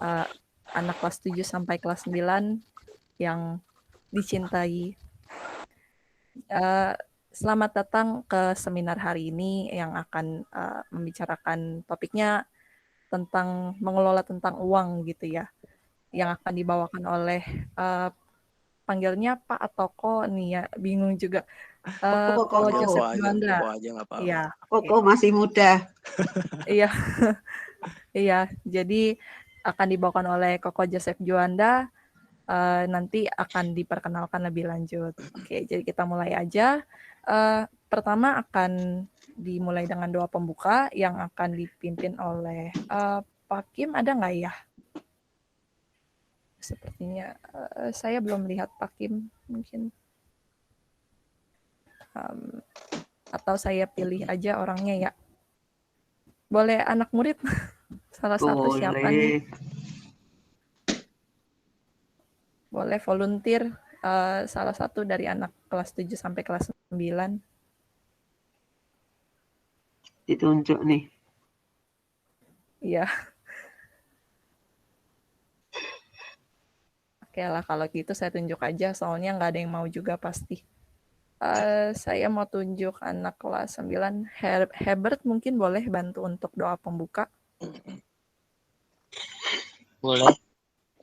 uh, anak kelas 7 sampai kelas 9 yang dicintai. Selamat datang ke seminar hari ini yang akan membicarakan topiknya tentang mengelola tentang uang gitu ya, yang akan dibawakan oleh panggilnya Pak atau Ko nih ya, bingung juga. Ko Panggil Joseph ko Juanda. aja nggak apa-apa. Iya, oke. Koko masih muda. Iya, iya. Jadi akan dibawakan oleh Koko Joseph Juanda. Nanti akan diperkenalkan lebih lanjut. Oke, jadi kita mulai aja. Pertama akan dimulai dengan doa pembuka yang akan dipimpin oleh Pak Kim. Ada nggak ya? Sepertinya saya belum lihat Pak Kim. Mungkin atau saya pilih aja orangnya ya. Boleh anak murid? Salah satu siapa nih? Boleh volunteer salah satu dari anak kelas 7 sampai kelas 9. Ditunjuk nih. Iya. Oke lah kalau gitu saya tunjuk aja, soalnya nggak ada yang mau juga pasti. Saya mau tunjuk anak kelas 9, Herbert mungkin boleh bantu untuk doa pembuka. Boleh.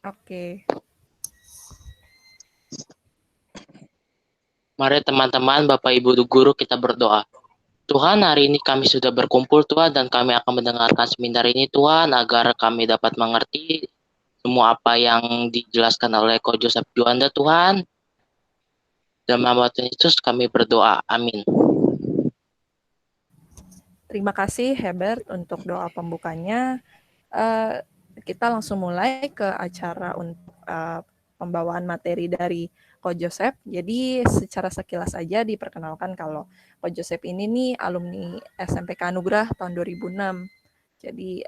Oke. Mari teman-teman, Bapak Ibu Guru kita berdoa. Tuhan, hari ini kami sudah berkumpul Tuhan dan kami akan mendengarkan seminar ini Tuhan agar kami dapat mengerti semua apa yang dijelaskan oleh Ko Joseph Juanda Tuhan. Dalam nama Tuhan Yesus kami berdoa. Amin. Terima kasih Herbert untuk doa pembukanya. Kita langsung mulai ke acara untuk pembawaan materi dari Ko Joseph. Jadi secara sekilas aja diperkenalkan kalau Ko Joseph ini nih alumni SMPK Anugerah tahun 2006. Jadi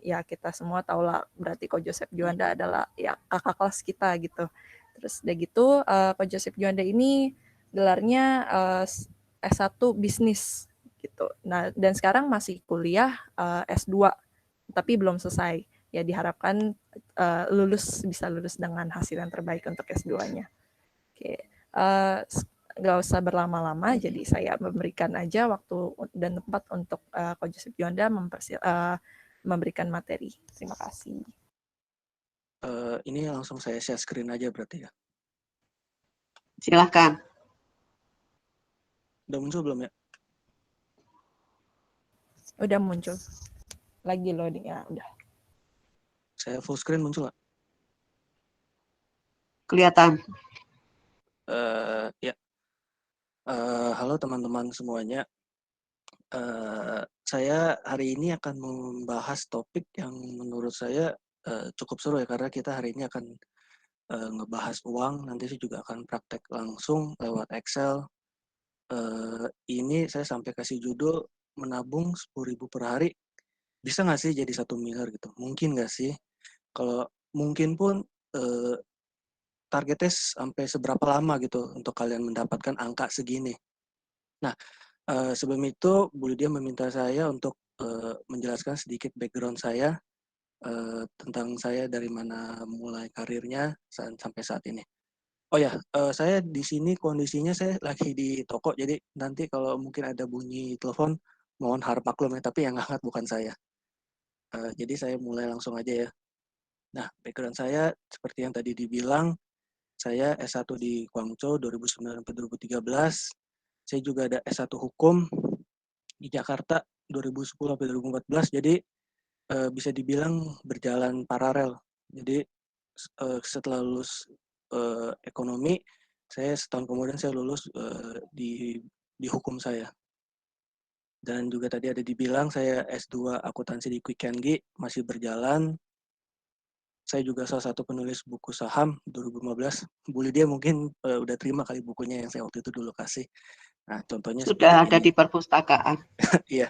ya kita semua tahu lah berarti Ko Joseph Juanda adalah ya kakak kelas kita gitu. Terus udah gitu Ko Joseph Juanda ini gelarnya S1 bisnis gitu. Nah, dan sekarang masih kuliah S2 tapi belum selesai. Ya diharapkan bisa lulus dengan hasil yang terbaik untuk S2-nya. Oke. Nggak usah berlama-lama, jadi saya memberikan aja waktu dan tempat untuk Ko Joseph Juanda memberikan materi. Terima kasih. Ini langsung saya share screen aja berarti ya. Silahkan. Udah muncul belum ya? Udah muncul. Lagi loading ya, udah. Saya full screen muncul nggak? Kelihatan. Ya. Halo teman-teman semuanya. Saya hari ini akan membahas topik yang menurut saya cukup seru ya, karena kita hari ini akan ngebahas uang. Nanti saya juga akan praktek langsung lewat Excel. Ini saya sampai kasih judul menabung 10.000 per hari. Bisa nggak sih jadi 1 miliar gitu? Mungkin nggak sih? Kalau mungkin pun targetnya sampai seberapa lama gitu untuk kalian mendapatkan angka segini. Nah, sebelum itu Bu Lydia meminta saya untuk menjelaskan sedikit background saya tentang saya dari mana mulai karirnya sampai saat ini. Oh ya, saya di sini kondisinya saya lagi di toko, jadi nanti kalau mungkin ada bunyi telepon, mohon harap maklum ya, tapi yang angkat bukan saya. Jadi saya mulai langsung aja ya. Nah, background saya seperti yang tadi dibilang, saya S1 di Guangzhou 2009 sampai 2013. Saya juga ada S1 Hukum di Jakarta 2010 sampai 2014. Jadi bisa dibilang berjalan paralel. Jadi setelah lulus ekonomi, saya setahun kemudian saya lulus di hukum saya. Dan juga tadi ada dibilang saya S2 akuntansi di Quick and Gi masih berjalan. Saya juga salah satu penulis buku saham 2015. Bu Lydia mungkin udah terima kali bukunya yang saya waktu itu dulu kasih. Nah, contohnya Sudah seperti ada ini. di perpustakaan. Iya,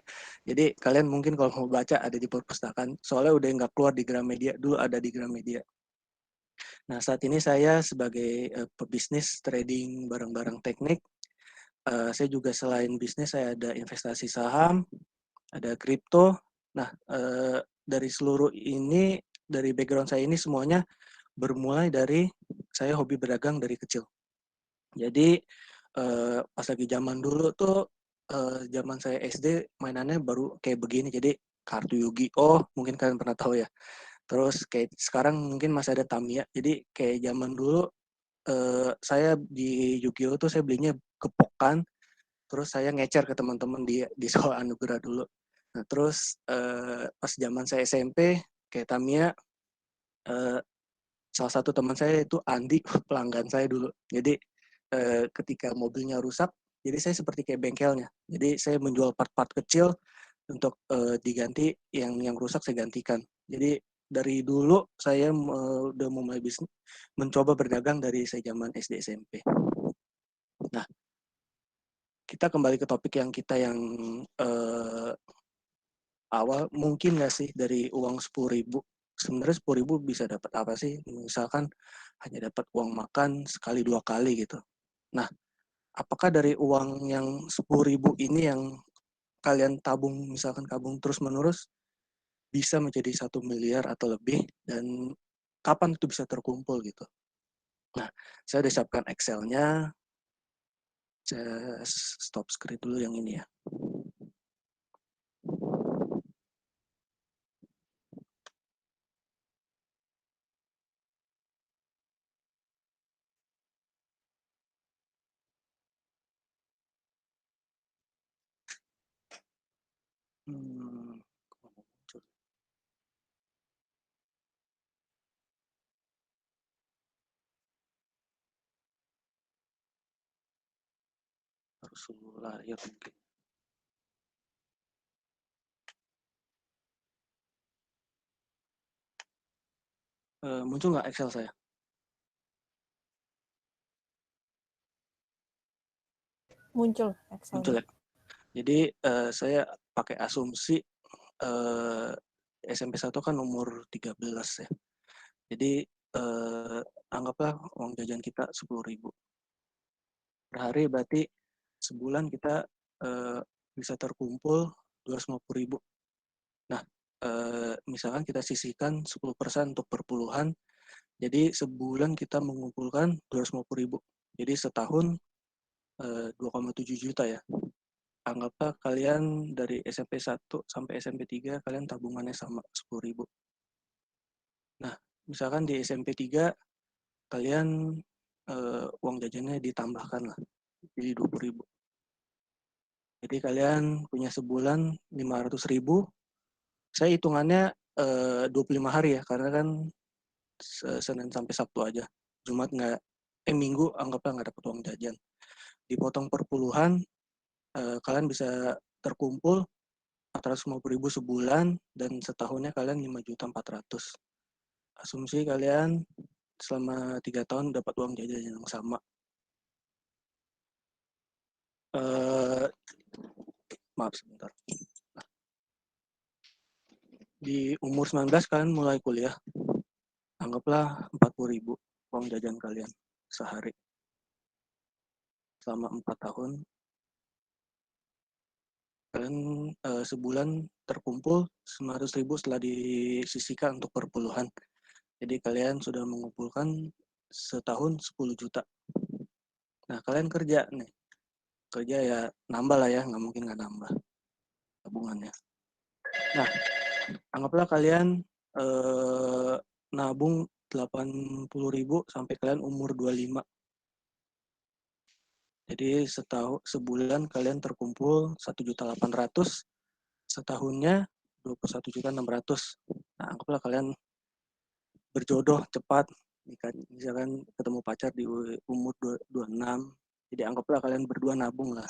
jadi kalian mungkin kalau mau baca ada di perpustakaan. Soalnya udah nggak keluar di Gramedia, dulu ada di Gramedia. Nah, saat ini saya sebagai pebisnis trading barang-barang teknik. Saya juga selain bisnis, saya ada investasi saham, ada kripto. Nah, dari seluruh ini, dari background saya ini semuanya bermulai dari saya hobi berdagang dari kecil. Jadi pas lagi zaman dulu tuh zaman saya SD mainannya baru kayak begini. Jadi kartu Yu-Gi-Oh mungkin kalian pernah tahu ya. Terus kayak sekarang mungkin masih ada Tamiya. Jadi kayak zaman dulu saya di Yu-Gi-Oh tuh saya belinya kepokan. Terus saya ngecer ke teman-teman di sekolah Anugerah dulu. Nah terus pas zaman saya SMP kayak Tamiya, salah satu teman saya itu Andi, pelanggan saya dulu. Jadi ketika mobilnya rusak, jadi saya seperti kayak bengkelnya. Jadi saya menjual part-part kecil untuk diganti yang rusak saya gantikan. Jadi dari dulu saya udah mulai bisnis, mencoba berdagang dari saya zaman SD SMP. Nah, kita kembali ke topik yang kita yang awal, mungkin nggak sih dari uang 10.000, sebenarnya 10.000 bisa dapat apa sih? Misalkan hanya dapat uang makan sekali 2 kali gitu. Nah, apakah dari uang yang 10.000 ini yang kalian tabung, misalkan tabung terus menerus, bisa menjadi 1 miliar atau lebih, dan kapan itu bisa terkumpul gitu? Nah, saya udah siapkan Excel-nya. Saya stop screen dulu yang ini ya. Harus lahir mungkin. Muncul nggak Excel saya? Muncul Muncul Excel-nya. ya. Jadi saya pakai asumsi SMP 1 kan umur 13 ya. Jadi anggaplah uang jajan kita 10.000 per hari, berarti sebulan kita bisa terkumpul 250.000. Nah, misalkan kita sisihkan 10% untuk perpuluhan, jadi sebulan kita mengumpulkan 250.000. Jadi setahun 2,7 juta ya. Anggaplah kalian dari SMP 1 sampai SMP 3 kalian tabungannya sama 10.000. Nah, misalkan di SMP 3 kalian uang jajannya ditambahkan lah, jadi 20.000. Jadi kalian punya sebulan 500.000. Saya hitungannya 25 hari ya, karena kan Senin sampai Sabtu aja. Jumat nggak, Minggu anggaplah nggak dapat uang jajan. Dipotong perpuluhan, kalian bisa terkumpul 450.000 sebulan, dan setahunnya kalian 5.400.000. Asumsi kalian selama 3 tahun dapat uang jajan yang sama. Maaf sebentar. Di umur 19 kalian mulai kuliah. Anggaplah 40.000 uang jajan kalian sehari. Selama 4 tahun, kalian sebulan terkumpul 900.000 setelah disisihkan untuk perpuluhan. Jadi kalian sudah mengumpulkan setahun 10 juta. Nah, kalian kerja nih. Kerja ya nambah lah ya, nggak mungkin nggak nambah tabungannya. Nah, anggaplah kalian nabung 80.000 sampai kalian umur 25. Jadi sebulan kalian terkumpul 1.800.000, setahunnya 21.600.000. Nah, anggaplah kalian berjodoh cepat, misalkan ketemu pacar di umur 26. Jadi anggaplah kalian berdua nabung lah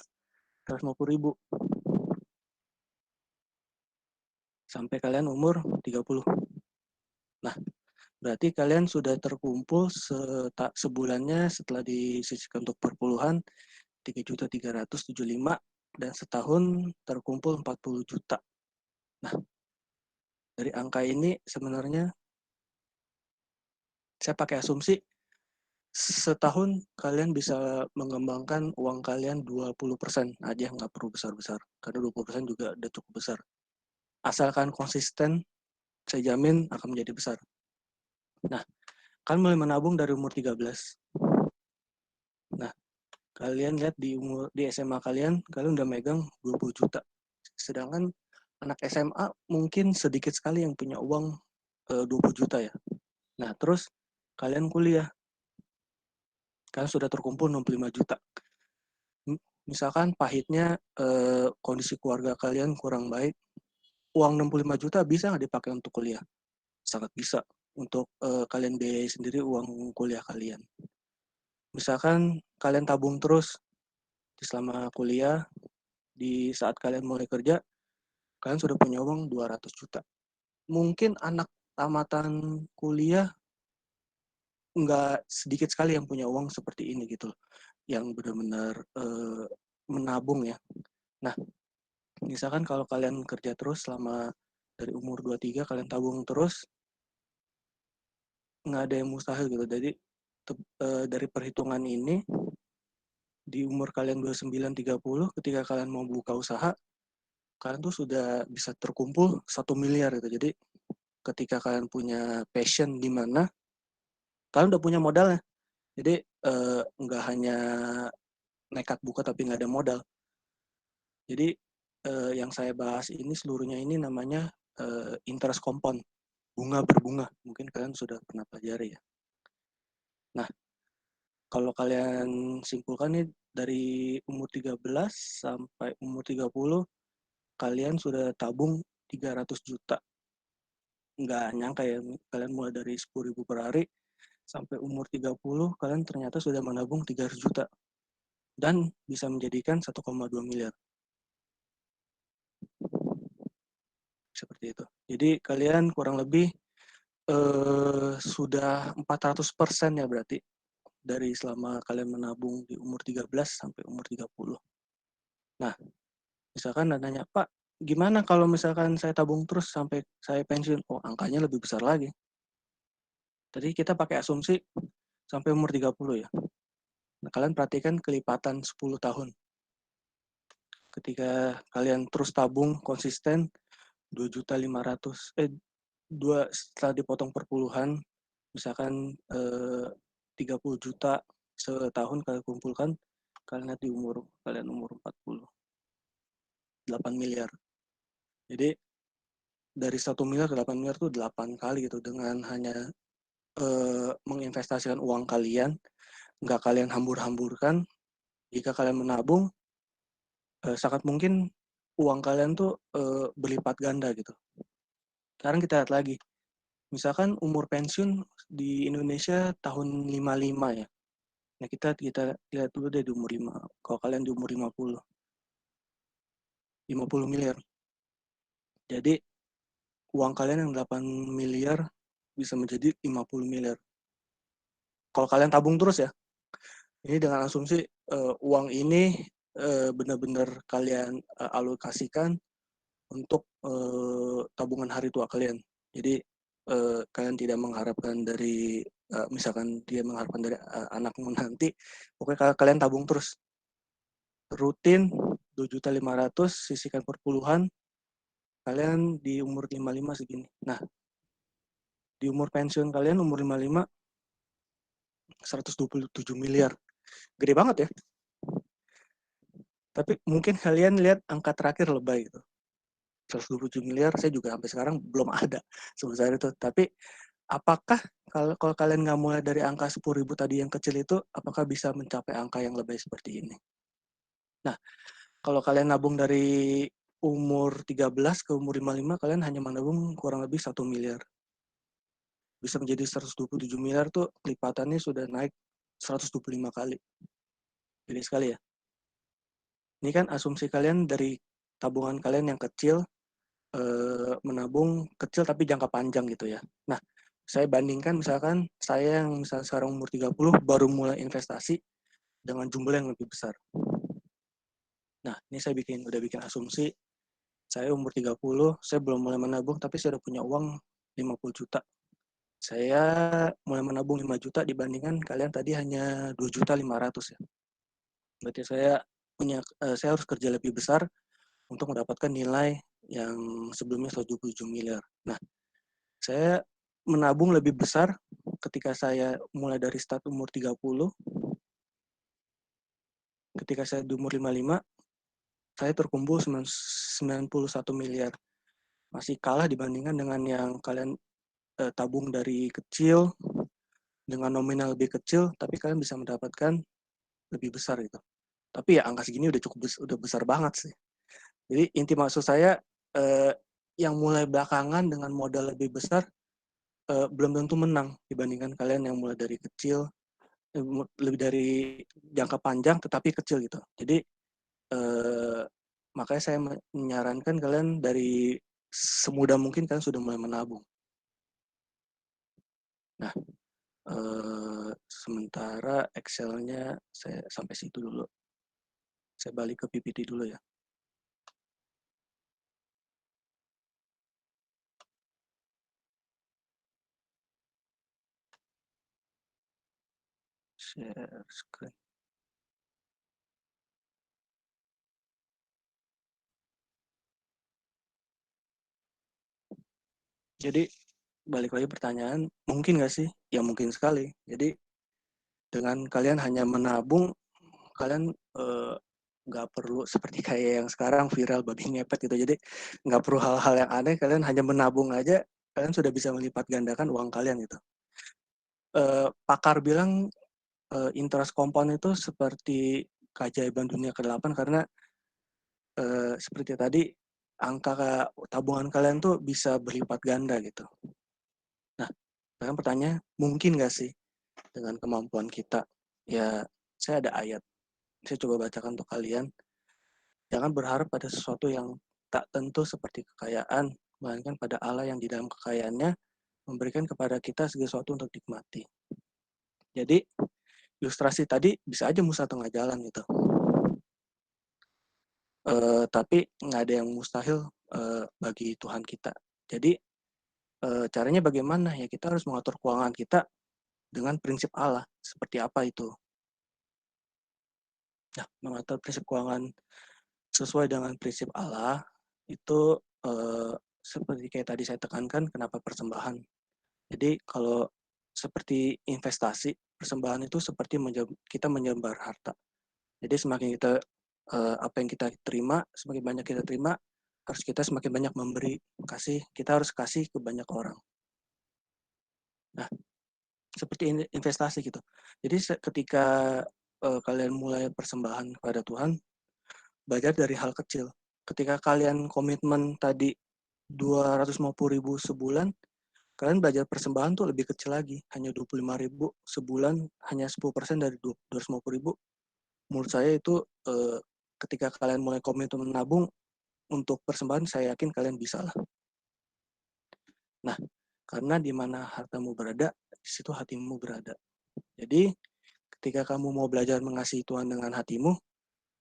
150.000 sampai kalian umur 30. Nah, berarti kalian sudah terkumpul sebulannya setelah disisihkan untuk perpuluhan 3.375.000, dan setahun terkumpul 40 juta. Nah, dari angka ini sebenarnya saya pakai asumsi setahun kalian bisa mengembangkan uang kalian 20% aja, nggak perlu besar-besar. Karena 20% juga udah cukup besar. Asalkan konsisten, saya jamin akan menjadi besar. Nah, kan mulai menabung dari umur 13. Nah, kalian lihat di SMA kalian udah megang 20 juta. Sedangkan anak SMA mungkin sedikit sekali yang punya uang 20 juta ya. Nah, terus kalian kuliah, kalian sudah terkumpul 65 juta. Misalkan pahitnya kondisi keluarga kalian kurang baik, uang 65 juta bisa nggak dipakai untuk kuliah? Sangat bisa untuk kalian biayai sendiri uang kuliah kalian. Misalkan kalian tabung terus selama kuliah, di saat kalian mulai kerja, kalian sudah punya uang 200 juta. Mungkin anak tamatan kuliah nggak sedikit sekali yang punya uang seperti ini gitu, yang benar-benar menabung ya. Nah, misalkan kalau kalian kerja terus selama dari umur 23 kalian tabung terus, nggak ada yang mustahil gitu. Jadi dari perhitungan ini, di umur kalian 29-30 ketika kalian mau buka usaha, kalian tuh sudah bisa terkumpul 1 miliar gitu. Jadi ketika kalian punya passion di mana, kalian udah punya modalnya. Jadi nggak hanya nekat buka tapi nggak ada modal. Jadi yang saya bahas ini seluruhnya ini namanya interest compound, bunga berbunga. Mungkin kalian sudah pernah pelajari ya. Nah, kalau kalian simpulkan nih dari umur 13 sampai umur 30, kalian sudah tabung 300 juta. Nggak nyangka ya, kalian mulai dari 10.000 per hari, sampai umur 30, kalian ternyata sudah menabung 300 juta. Dan bisa menjadikan 1,2 miliar. Seperti itu. Jadi kalian kurang lebih sudah 400% ya berarti dari selama kalian menabung di umur 13 sampai umur 30. Nah, misalkan Anda nanya, Pak, gimana kalau misalkan saya tabung terus sampai saya pensiun? Oh, angkanya lebih besar lagi. Tadi kita pakai asumsi sampai umur 30 ya. Nah, kalian perhatikan kelipatan 10 tahun. Ketika kalian terus tabung konsisten 2.500.000, setelah dipotong perpuluhan, misalkan 30 juta setahun kalian kumpulkan, kalian lihat di umur kalian umur 40, 8 miliar. Jadi dari 1 miliar ke 8 miliar itu 8 kali gitu, dengan hanya menginvestasikan uang kalian, nggak kalian hambur-hamburkan. Jika kalian menabung, sangat mungkin uang kalian tuh berlipat ganda gitu. Sekarang kita lihat lagi, misalkan umur pensiun di Indonesia tahun 55 ya. Nah, kita lihat dulu deh di umur 5. Kalau kalian di umur 50 miliar. Jadi uang kalian yang 8 miliar bisa menjadi 50 miliar. Kalau kalian tabung terus ya. Ini dengan asumsi uang ini benar-benar kalian alokasikan untuk tabungan hari tua kalian. Jadi kalian tidak mengharapkan dari misalkan dia mengharapkan dari anakmu nanti, pokoknya kalian tabung terus rutin 2.500.000, sisihkan perpuluhan, kalian di umur 55 segini. Nah, di umur pensiun kalian umur 55 127 miliar. Gede banget ya. Tapi mungkin kalian lihat angka terakhir lebay gitu. 127 miliar, saya juga sampai sekarang belum ada sebesar itu. Tapi apakah kalau kalian nggak mulai dari angka 10.000 tadi yang kecil itu, apakah bisa mencapai angka yang lebih seperti ini? Nah, kalau kalian nabung dari umur 13 ke umur 55, kalian hanya menabung kurang lebih 1 miliar. Bisa menjadi 127 miliar tuh lipatannya sudah naik 125 kali. Jadi sekali ya. Ini kan asumsi kalian dari tabungan kalian yang kecil, menabung kecil tapi jangka panjang gitu ya. Nah, saya bandingkan misalkan saya yang misalnya sekarang umur 30 baru mulai investasi dengan jumlah yang lebih besar. Nah, ini saya udah bikin asumsi, saya umur 30, saya belum mulai menabung tapi saya udah punya uang 50 juta. Saya mulai menabung 5 juta dibandingkan kalian tadi hanya 2.500.000 ya. Berarti saya harus kerja lebih besar untuk mendapatkan nilai yang sebelumnya 127 miliar. Nah, saya menabung lebih besar ketika saya mulai dari start umur 30, ketika saya di umur 55, saya terkumpul 91 miliar. Masih kalah dibandingkan dengan yang kalian tabung dari kecil, dengan nominal lebih kecil, tapi kalian bisa mendapatkan lebih besar gitu. Tapi ya angka segini udah besar banget sih. Jadi inti maksud saya, yang mulai belakangan dengan modal lebih besar, belum tentu menang dibandingkan kalian yang mulai dari kecil, lebih dari jangka panjang tetapi kecil gitu. Jadi makanya saya menyarankan kalian dari semudah mungkin kalian sudah mulai menabung. Nah, sementara Excel-nya saya sampai situ dulu. Saya balik ke PPT dulu ya. Share screen. Jadi balik lagi pertanyaan, mungkin nggak sih? Ya mungkin sekali. Jadi dengan kalian hanya menabung, kalian nggak perlu seperti kayak yang sekarang viral babi ngepet gitu. Jadi nggak perlu hal-hal yang aneh, kalian hanya menabung aja, kalian sudah bisa melipat gandakan uang kalian gitu. Pakar bilang interest compound itu seperti keajaiban dunia ke-8 karena seperti tadi angka tabungan kalian tuh bisa berlipat ganda gitu. Nah, sekarang pertanyaan, mungkin nggak sih dengan kemampuan kita? Ya, saya ada ayat. Saya coba bacakan untuk kalian. Jangan berharap pada sesuatu yang tak tentu seperti kekayaan, melainkan pada Allah yang di dalam kekayaannya memberikan kepada kita segala sesuatu untuk nikmati. Jadi, ilustrasi tadi bisa aja Musa tengah jalan gitu. Tapi nggak ada yang mustahil bagi Tuhan kita. Jadi, caranya bagaimana? Ya kita harus mengatur keuangan kita dengan prinsip Allah. Seperti apa itu? Nah, mengatur prinsip keuangan sesuai dengan prinsip Allah itu seperti kayak tadi saya tekankan, kenapa persembahan. Jadi kalau seperti investasi, persembahan itu seperti kita menyebar harta. Jadi semakin kita apa yang kita terima, semakin banyak kita terima, harus kita semakin banyak memberi, kita harus kasih ke banyak orang. Nah, seperti investasi gitu. Jadi ketika kalian mulai persembahan kepada Tuhan, belajar dari hal kecil. Ketika kalian komitmen tadi 250.000 sebulan, kalian belajar persembahan tuh lebih kecil lagi, hanya 25.000 sebulan, hanya 10% dari 250.000. Menurut saya itu ketika kalian mulai komitmen menabung untuk persembahan, saya yakin kalian bisa lah. Nah, karena di mana hartamu berada, di situ hatimu berada. Jadi, ketika kamu mau belajar mengasihi Tuhan dengan hatimu,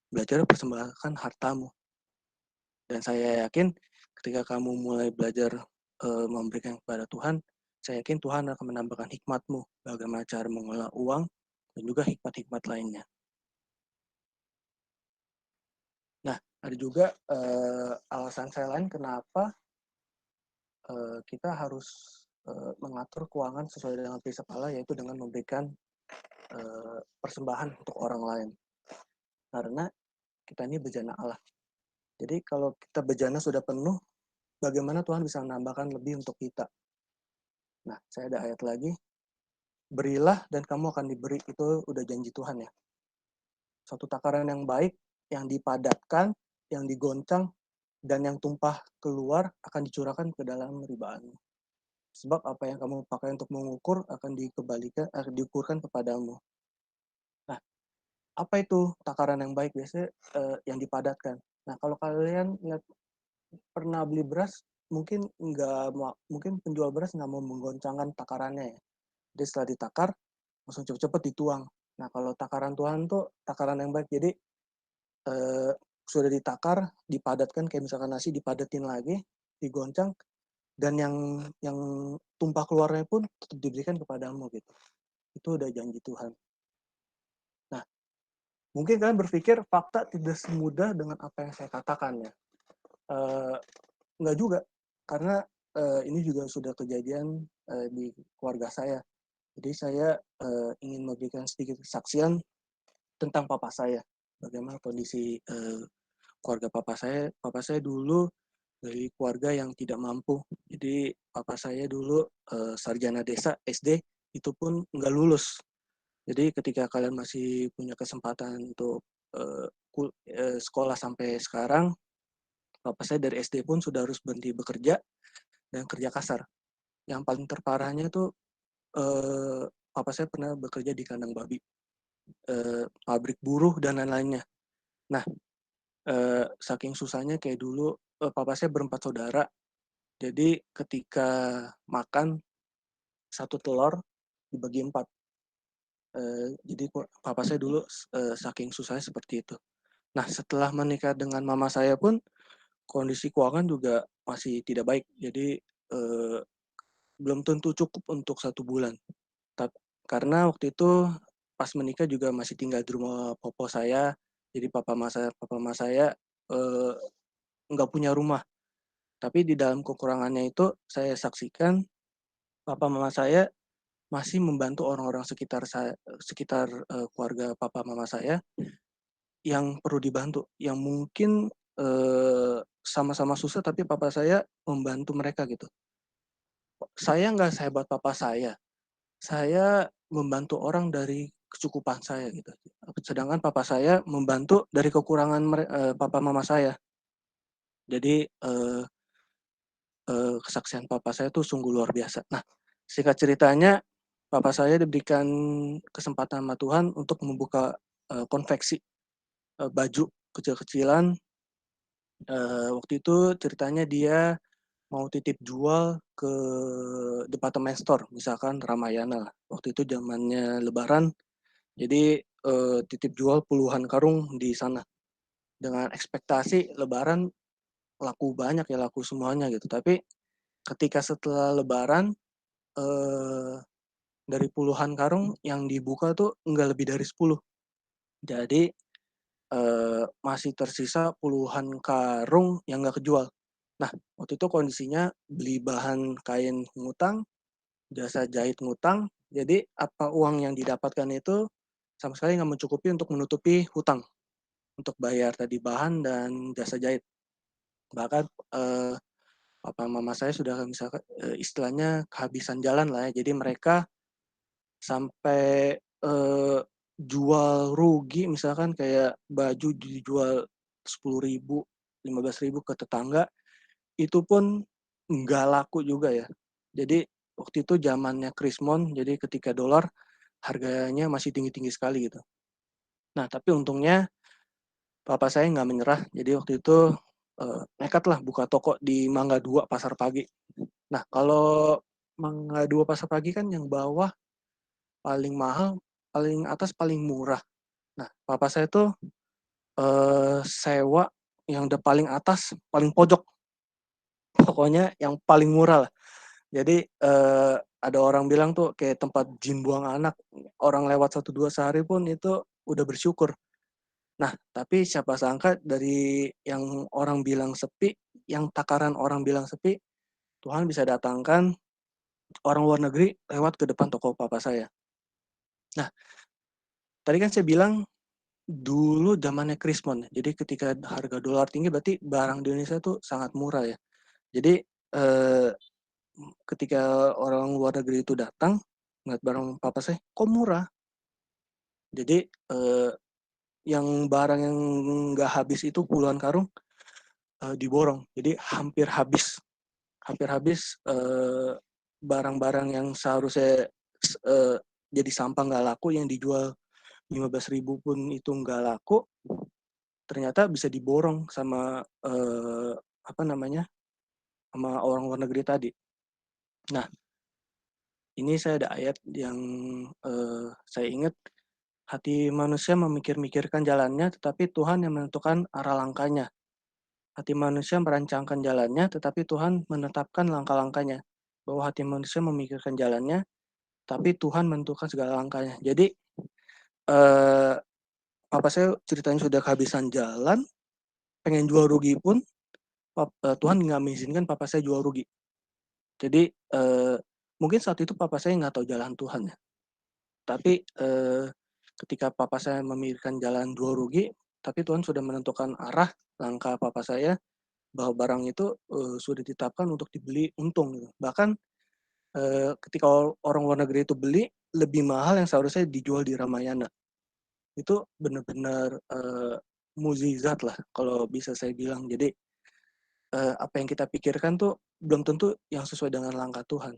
belajar persembahkan hartamu. Dan saya yakin ketika kamu mulai belajar memberikan kepada Tuhan, saya yakin Tuhan akan menambahkan hikmatmu bagaimana cara mengelola uang dan juga hikmat-hikmat lainnya. Nah, ada juga alasan saya lain kenapa kita harus mengatur keuangan sesuai dengan prinsip Allah, yaitu dengan memberikan persembahan untuk orang lain. Karena kita ini bejana Allah. Jadi kalau kita bejana sudah penuh, bagaimana Tuhan bisa menambahkan lebih untuk kita? Nah, saya ada ayat lagi. Berilah dan kamu akan diberi. Itu udah janji Tuhan ya. Suatu takaran yang baik, yang dipadatkan, yang digoncang, dan yang tumpah keluar akan dicurahkan ke dalam ribaanmu. Sebab apa yang kamu pakai untuk mengukur akan diukurkan kepadamu. Nah, apa itu takaran yang baik? Biasanya yang dipadatkan. Nah, kalau kalian pernah beli beras, mungkin penjual beras nggak mau menggoncangkan takarannya ya. Jadi setelah ditakar, langsung cepet-cepet dituang. Nah, kalau takaran Tuhan tuh takaran yang baik. Jadi sudah ditakar, dipadatkan, kayak misalkan nasi dipadatin lagi, digoncang, dan yang tumpah keluarnya pun tetap diberikan kepadamu gitu. Itu udah janji Tuhan. Nah, mungkin kalian berpikir fakta tidak semudah dengan apa yang saya katakan ya. Enggak juga, karena ini juga sudah kejadian di keluarga saya. Jadi saya ingin memberikan sedikit kesaksian tentang papa saya. Bagaimana kondisi keluarga papa saya. Papa saya dulu dari keluarga yang tidak mampu. Jadi papa saya dulu sarjana desa SD, itu pun nggak lulus. Jadi ketika kalian masih punya kesempatan untuk sekolah sampai sekarang, papa saya dari SD pun sudah harus berhenti bekerja dan kerja kasar. Yang paling terparahnya tuh papa saya pernah bekerja di kandang babi, pabrik buruh dan lain-lainnya. Nah, saking susahnya kayak dulu papa saya berempat saudara. Jadi ketika makan satu telur dibagi 4. Jadi papa saya dulu saking susahnya seperti itu. Nah, setelah menikah dengan mama saya pun kondisi keuangan juga masih tidak baik. Jadi belum tentu cukup untuk 1 bulan. Karena waktu itu pas menikah juga masih tinggal di rumah popo saya. Jadi papa mama saya nggak punya rumah. Tapi di dalam kekurangannya itu saya saksikan papa mama saya masih membantu orang-orang sekitar keluarga papa mama saya yang perlu dibantu, yang mungkin sama-sama susah tapi papa saya membantu mereka gitu. Saya nggak sehebat papa saya membantu orang dari kecukupan saya gitu. Sedangkan papa saya membantu dari kekurangan papa mama saya. Jadi kesaksian papa saya tuh sungguh luar biasa. Nah, singkat ceritanya, papa saya diberikan kesempatan sama Tuhan untuk membuka konveksi baju kecil-kecilan. Waktu itu ceritanya dia mau titip jual ke department store, misalkan Ramayana lah. Waktu itu zamannya Lebaran, jadi titip jual puluhan karung di sana. Dengan ekspektasi Lebaran laku banyak ya, laku semuanya gitu. Tapi ketika setelah Lebaran, dari puluhan karung yang dibuka tuh nggak lebih dari 10. Jadi masih tersisa puluhan karung yang nggak kejual. Nah, waktu itu kondisinya beli bahan kain ngutang, jasa jahit ngutang, jadi apa uang yang didapatkan itu sama sekali nggak mencukupi untuk menutupi hutang, untuk bayar tadi bahan dan jasa jahit. Bahkan papa mama saya sudah misalkan istilahnya kehabisan jalan lah ya, jadi mereka sampai jual rugi, misalkan kayak baju dijual 10.000, 15.000 ke tetangga, itu pun nggak laku juga ya. Jadi waktu itu zamannya Krismon, jadi ketika dolar harganya masih tinggi-tinggi sekali gitu. Nah, tapi untungnya papa saya nggak menyerah, jadi waktu itu nekat lah buka toko di Mangga 2 Pasar Pagi. Nah, kalau Mangga 2 Pasar Pagi kan yang bawah paling mahal, paling atas paling murah. Nah, papa saya tuh sewa yang udah paling atas, paling pojok. Pokoknya yang paling murah lah. Jadi ada orang bilang tuh kayak tempat jin buang anak. Orang lewat 1-2 sehari pun itu udah bersyukur. Nah, tapi siapa sangka dari yang orang bilang sepi, yang takaran orang bilang sepi, Tuhan bisa datangkan orang luar negeri lewat ke depan toko papa saya. Nah, tadi kan saya bilang dulu zamannya Krismon. Jadi ketika harga dolar tinggi berarti barang di Indonesia tuh sangat murah ya. Jadi ketika orang luar negeri itu datang ngeliat barang papa saya, kok murah? Jadi yang barang yang nggak habis itu puluhan karung diborong. Jadi hampir habis barang-barang yang seharusnya jadi sampah nggak laku, yang dijual 15.000 pun itu nggak laku, ternyata bisa diborong sama sama orang luar negeri tadi. Nah, ini saya ada ayat yang saya ingat, hati manusia memikir-mikirkan jalannya, tetapi Tuhan yang menentukan arah langkahnya. Hati manusia merancangkan jalannya, tetapi Tuhan menetapkan langkah-langkahnya. Bahwa hati manusia memikirkan jalannya, tapi Tuhan menentukan segala langkahnya. Jadi, papa saya ceritanya sudah kehabisan jalan, pengen jual rugi pun, Tuhan nggak mengizinkan papa saya jual rugi. Jadi, mungkin saat itu papa saya nggak tahu jalan Tuhan ya. Tapi ketika papa saya memikirkan jalan dua rugi, tapi Tuhan sudah menentukan arah langkah papa saya bahwa barang itu sudah ditetapkan untuk dibeli untung gitu. Bahkan ketika orang luar negeri itu beli lebih mahal yang seharusnya dijual di Ramayana. Itu benar-benar mukjizat lah kalau bisa saya bilang. Jadi apa yang kita pikirkan tuh belum tentu yang sesuai dengan langkah Tuhan.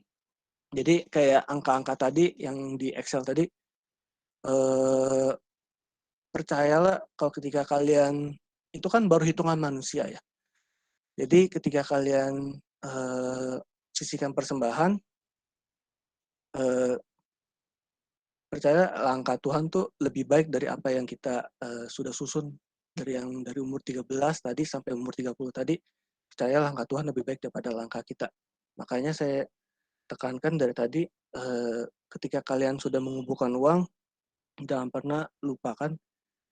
Jadi kayak angka-angka tadi yang di Excel tadi, percayalah kalau ketika kalian itu kan baru hitungan manusia ya. Jadi ketika kalian sisihkan persembahan, percaya langkah Tuhan tuh lebih baik dari apa yang kita sudah susun dari umur 13 tadi sampai umur 30 tadi. Percaya langkah Tuhan lebih baik daripada langkah kita. Makanya saya tekankan dari tadi, ketika kalian sudah mengumpulkan uang, jangan pernah lupakan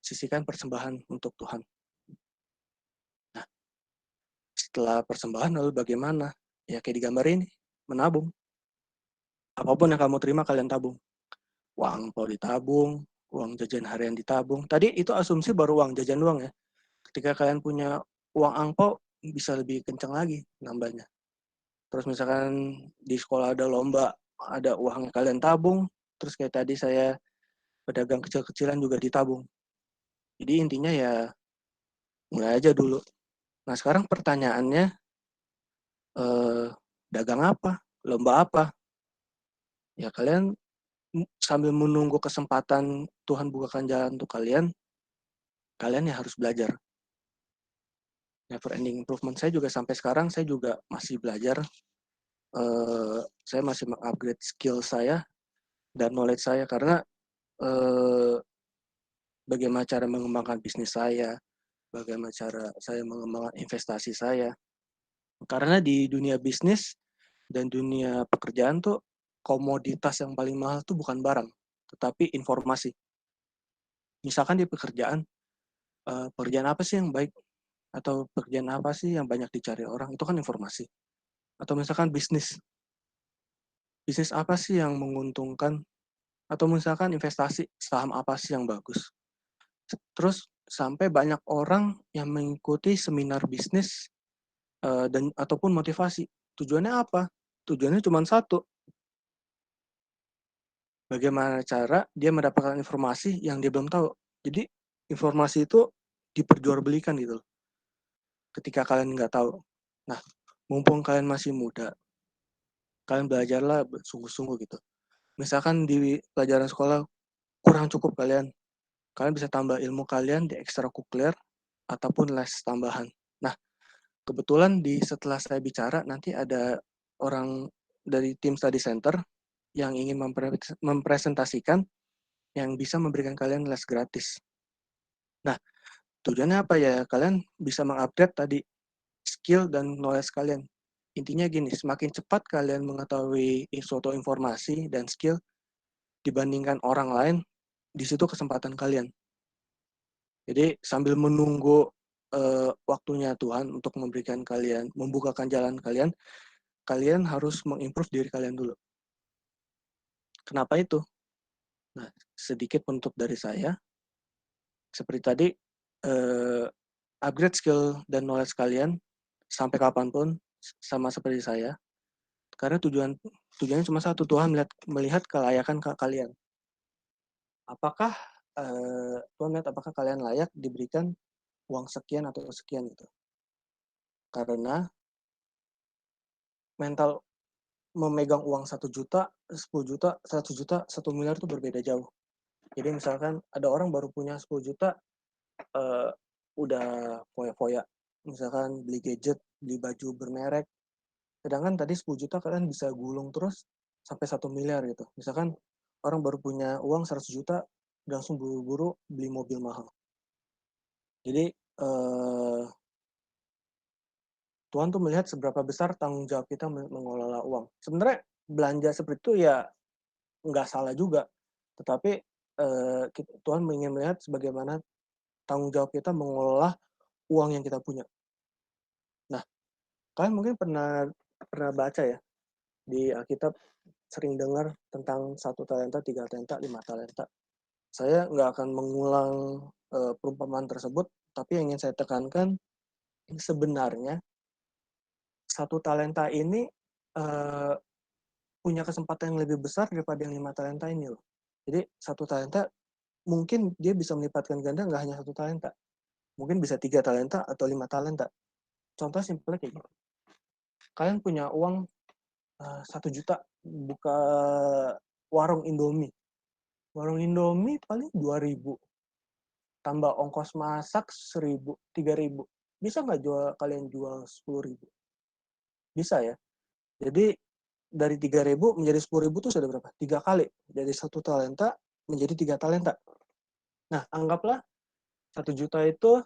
sisihkan persembahan untuk Tuhan. Nah, setelah persembahan lalu bagaimana? Ya kayak digambar ini, menabung. Apapun yang kamu terima kalian tabung. Uang angpau ditabung, uang jajan harian ditabung. Tadi itu asumsi baru uang jajan doang ya. Ketika kalian punya uang angpau, bisa lebih kencang lagi nambahnya. Terus misalkan di sekolah ada lomba, ada uang yang kalian tabung. Terus kayak tadi saya pedagang kecil-kecilan juga ditabung. Jadi intinya ya mulai aja dulu. Nah sekarang pertanyaannya, dagang apa? Lomba apa? Ya kalian sambil menunggu kesempatan Tuhan bukakan jalan untuk kalian ya harus belajar. Never ending improvement. Saya juga sampai sekarang saya juga masih belajar. Saya masih mengupgrade skill saya dan knowledge saya karena bagaimana cara mengembangkan bisnis saya, bagaimana cara saya mengembangkan investasi saya. Karena di dunia bisnis dan dunia pekerjaan tuh komoditas yang paling mahal tuh bukan barang, tetapi informasi. Misalkan di pekerjaan, pekerjaan apa sih yang baik atau pekerjaan apa sih yang banyak dicari orang, itu kan informasi. Atau misalkan bisnis apa sih yang menguntungkan, atau misalkan investasi, saham apa sih yang bagus. Terus sampai banyak orang yang mengikuti seminar bisnis dan ataupun motivasi. Tujuannya apa? Tujuannya cuma satu. Bagaimana cara dia mendapatkan informasi yang dia belum tahu. Jadi informasi itu diperjualbelikan gitu loh. Ketika kalian nggak tahu. Nah, mumpung kalian masih muda, kalian belajarlah sungguh-sungguh gitu. Misalkan di pelajaran sekolah kurang cukup kalian bisa tambah ilmu kalian di ekstrakurikuler ataupun les tambahan. Nah, kebetulan setelah saya bicara nanti ada orang dari tim study center yang ingin mempresentasikan yang bisa memberikan kalian les gratis. Nah, tujuannya apa ya? Kalian bisa mengupgrade tadi skill dan knowledge kalian. Intinya gini, semakin cepat kalian mengetahui suatu informasi dan skill dibandingkan orang lain, di situ kesempatan kalian. Jadi sambil menunggu waktunya Tuhan untuk memberikan kalian, membukakan jalan kalian harus mengimprove diri kalian dulu. Kenapa itu? Nah, sedikit penutup dari saya. Seperti tadi, upgrade skill dan knowledge kalian sampai kapanpun sama seperti saya. Karena tujuannya cuma satu, Tuhan melihat kelayakan kalian. Apakah Tuhan melihat apakah kalian layak diberikan uang sekian atau sekian gitu. Karena mental memegang uang 1 juta, 10 juta, 100 juta, 1 miliar itu berbeda jauh. Jadi misalkan ada orang baru punya 10 juta, udah foya-foya. Misalkan beli gadget, beli baju bermerek. Sedangkan tadi 10 juta kalian bisa gulung terus sampai 1 miliar gitu. Misalkan orang baru punya uang 100 juta, langsung buru-buru beli mobil mahal. Jadi Tuhan tuh melihat seberapa besar tanggung jawab kita mengelola uang. Sebenarnya belanja seperti itu ya nggak salah juga, tetapi Tuhan ingin melihat sebagaimana tanggung jawab kita mengelola uang yang kita punya. Nah, kalian mungkin pernah baca ya di Alkitab sering dengar tentang 1 talenta, 3 talenta, 5 talenta. Saya nggak akan mengulang perumpamaan tersebut, tapi yang ingin saya tekankan sebenarnya 1 talenta ini punya kesempatan yang lebih besar daripada yang 5 talenta ini loh. Jadi 1 talenta mungkin dia bisa melipatkan ganda nggak hanya 1 talenta. Mungkin bisa 3 talenta atau 5 talenta. Contoh simpelnya kayak gini. Kalian punya uang 1 juta buka warung Indomie. Warung Indomie paling 2.000. Tambah ongkos masak 1.000, 3.000. Bisa nggak kalian jual 10.000? Bisa ya. Jadi dari 3.000 menjadi 10.000 itu sudah berapa? 3 kali. Dari 1 talenta menjadi 3 talenta. Nah, anggaplah 1 juta itu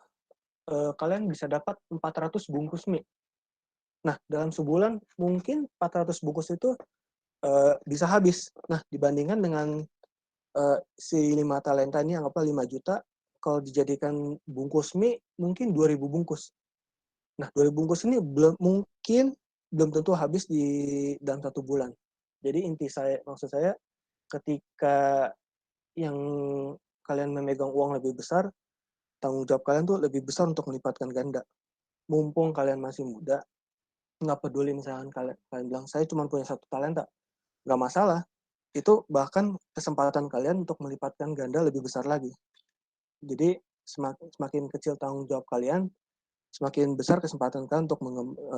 kalian bisa dapat 400 bungkus mie. Nah, dalam sebulan mungkin 400 bungkus itu bisa habis. Nah, dibandingkan dengan si 5 talenta ini, anggaplah 5 juta, kalau dijadikan bungkus mie, mungkin 2.000 bungkus. Nah, 2.000 bungkus ini belum tentu habis dalam 1 bulan. Jadi maksud saya, ketika yang kalian memegang uang lebih besar, tanggung jawab kalian tuh lebih besar untuk melipatkan ganda. Mumpung kalian masih muda, nggak peduli misalkan kalian bilang, saya cuma punya 1 talenta. Nggak masalah. Itu bahkan kesempatan kalian untuk melipatkan ganda lebih besar lagi. Jadi semakin kecil tanggung jawab kalian, semakin besar kesempatan kalian untuk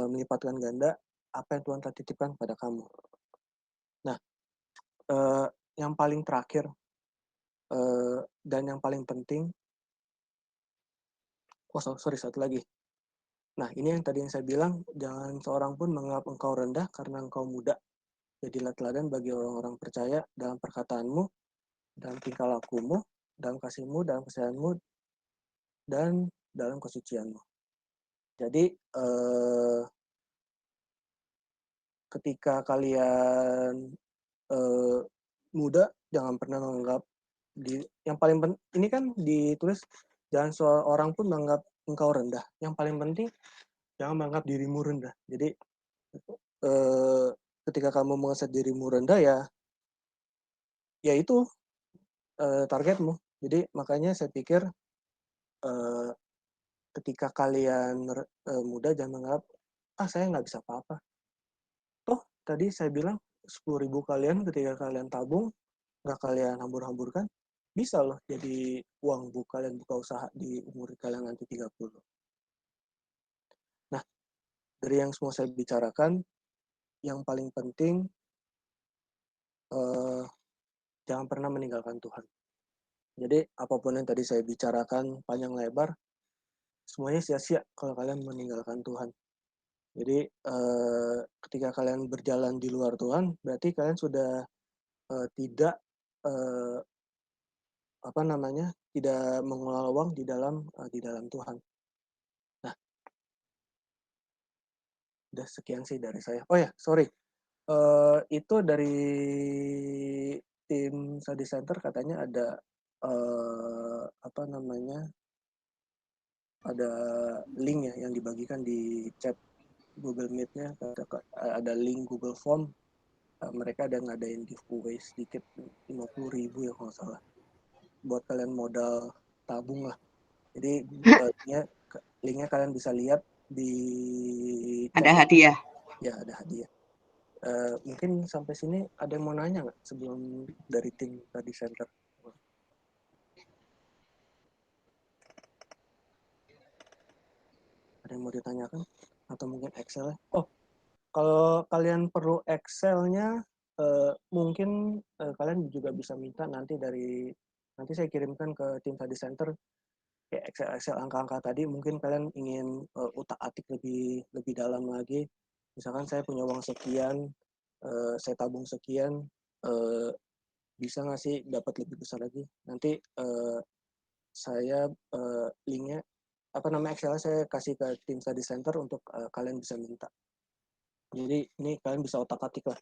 melipatkan ganda apa yang Tuhan telah titipkan pada kamu. Nah, yang paling terakhir dan yang paling penting, sorry, satu lagi. Nah, ini yang tadi yang saya bilang, jangan seorang pun menganggap engkau rendah karena engkau muda. Jadilah teladan bagi orang-orang percaya dalam perkataanmu, dalam tingkah lakumu, dalam kasihmu, dalam kesayanganmu, dan dalam kesucianmu. Jadi, ketika kalian muda, jangan pernah menganggap yang paling penting, ini kan ditulis, jangan seorang pun menganggap engkau rendah. Yang paling penting, jangan menganggap dirimu rendah. Jadi, ketika kamu mengeset dirimu rendah, ya itu targetmu. Jadi makanya saya pikir ketika kalian muda, jangan menganggap, saya nggak bisa apa-apa. Toh tadi saya bilang 10.000 kalian ketika kalian tabung, nggak kalian hambur-hamburkan, bisa loh jadi uang kalian buka usaha di umur kalian nanti 30. Nah, dari yang semua saya bicarakan, yang paling penting, jangan pernah meninggalkan Tuhan. Jadi apapun yang tadi saya bicarakan panjang lebar, semuanya sia-sia kalau kalian meninggalkan Tuhan. Jadi ketika kalian berjalan di luar Tuhan, berarti kalian sudah tidak tidak mengelola uang di dalam Tuhan. Nah, udah sekian sih dari saya. Oh ya, sorry. Itu dari tim Study Center katanya ada ada link ya yang dibagikan di chat Google Meet-nya. Ada link Google Form. Mereka ada ngadain giveaway sedikit 50.000 ya kalau nggak salah. Buat kalian modal tabung lah. Jadi linknya kalian bisa lihat di chat. Ada hadiah. Ya, ada hadiah. Mungkin sampai sini ada yang mau nanya nggak sebelum dari tim Study Center? Ada yang mau ditanyakan? Atau mungkin Excel? Oh, kalau kalian perlu Excel-nya, mungkin kalian juga bisa minta nanti saya kirimkan ke tim Study Center ya, Excel angka-angka tadi. Mungkin kalian ingin utak-atik lebih dalam lagi. Misalkan saya punya uang sekian, saya tabung sekian, bisa nggak sih dapat lebih besar lagi? Nanti saya linknya Excel saya kasih ke tim Study Center untuk kalian bisa minta. Jadi ini kalian bisa otak-atik lah.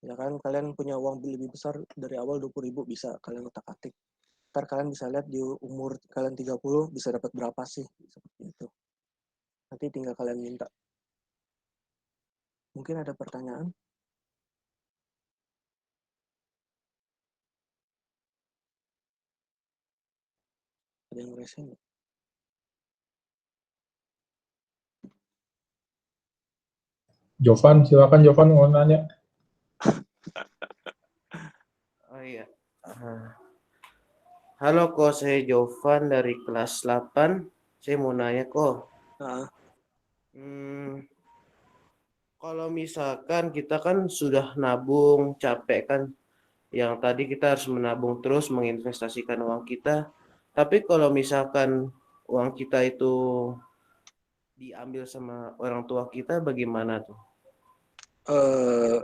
Ya kan, kalian punya uang lebih besar dari awal 20.000, bisa kalian otak-atik. Ntar kalian bisa lihat di umur kalian 30 bisa dapat berapa sih, seperti itu. Nanti tinggal kalian minta. Mungkin ada pertanyaan? Ada yang rese nggak? Jovan, silakan Jovan mau nanya. Oh iya. Halo Ko, saya Jovan dari kelas 8. Saya mau nanya Ko. Ah, Kalau misalkan kita kan sudah nabung capek kan, yang tadi kita harus menabung terus menginvestasikan uang kita. Tapi kalau misalkan uang kita itu diambil sama orang tua kita, bagaimana tuh? eh,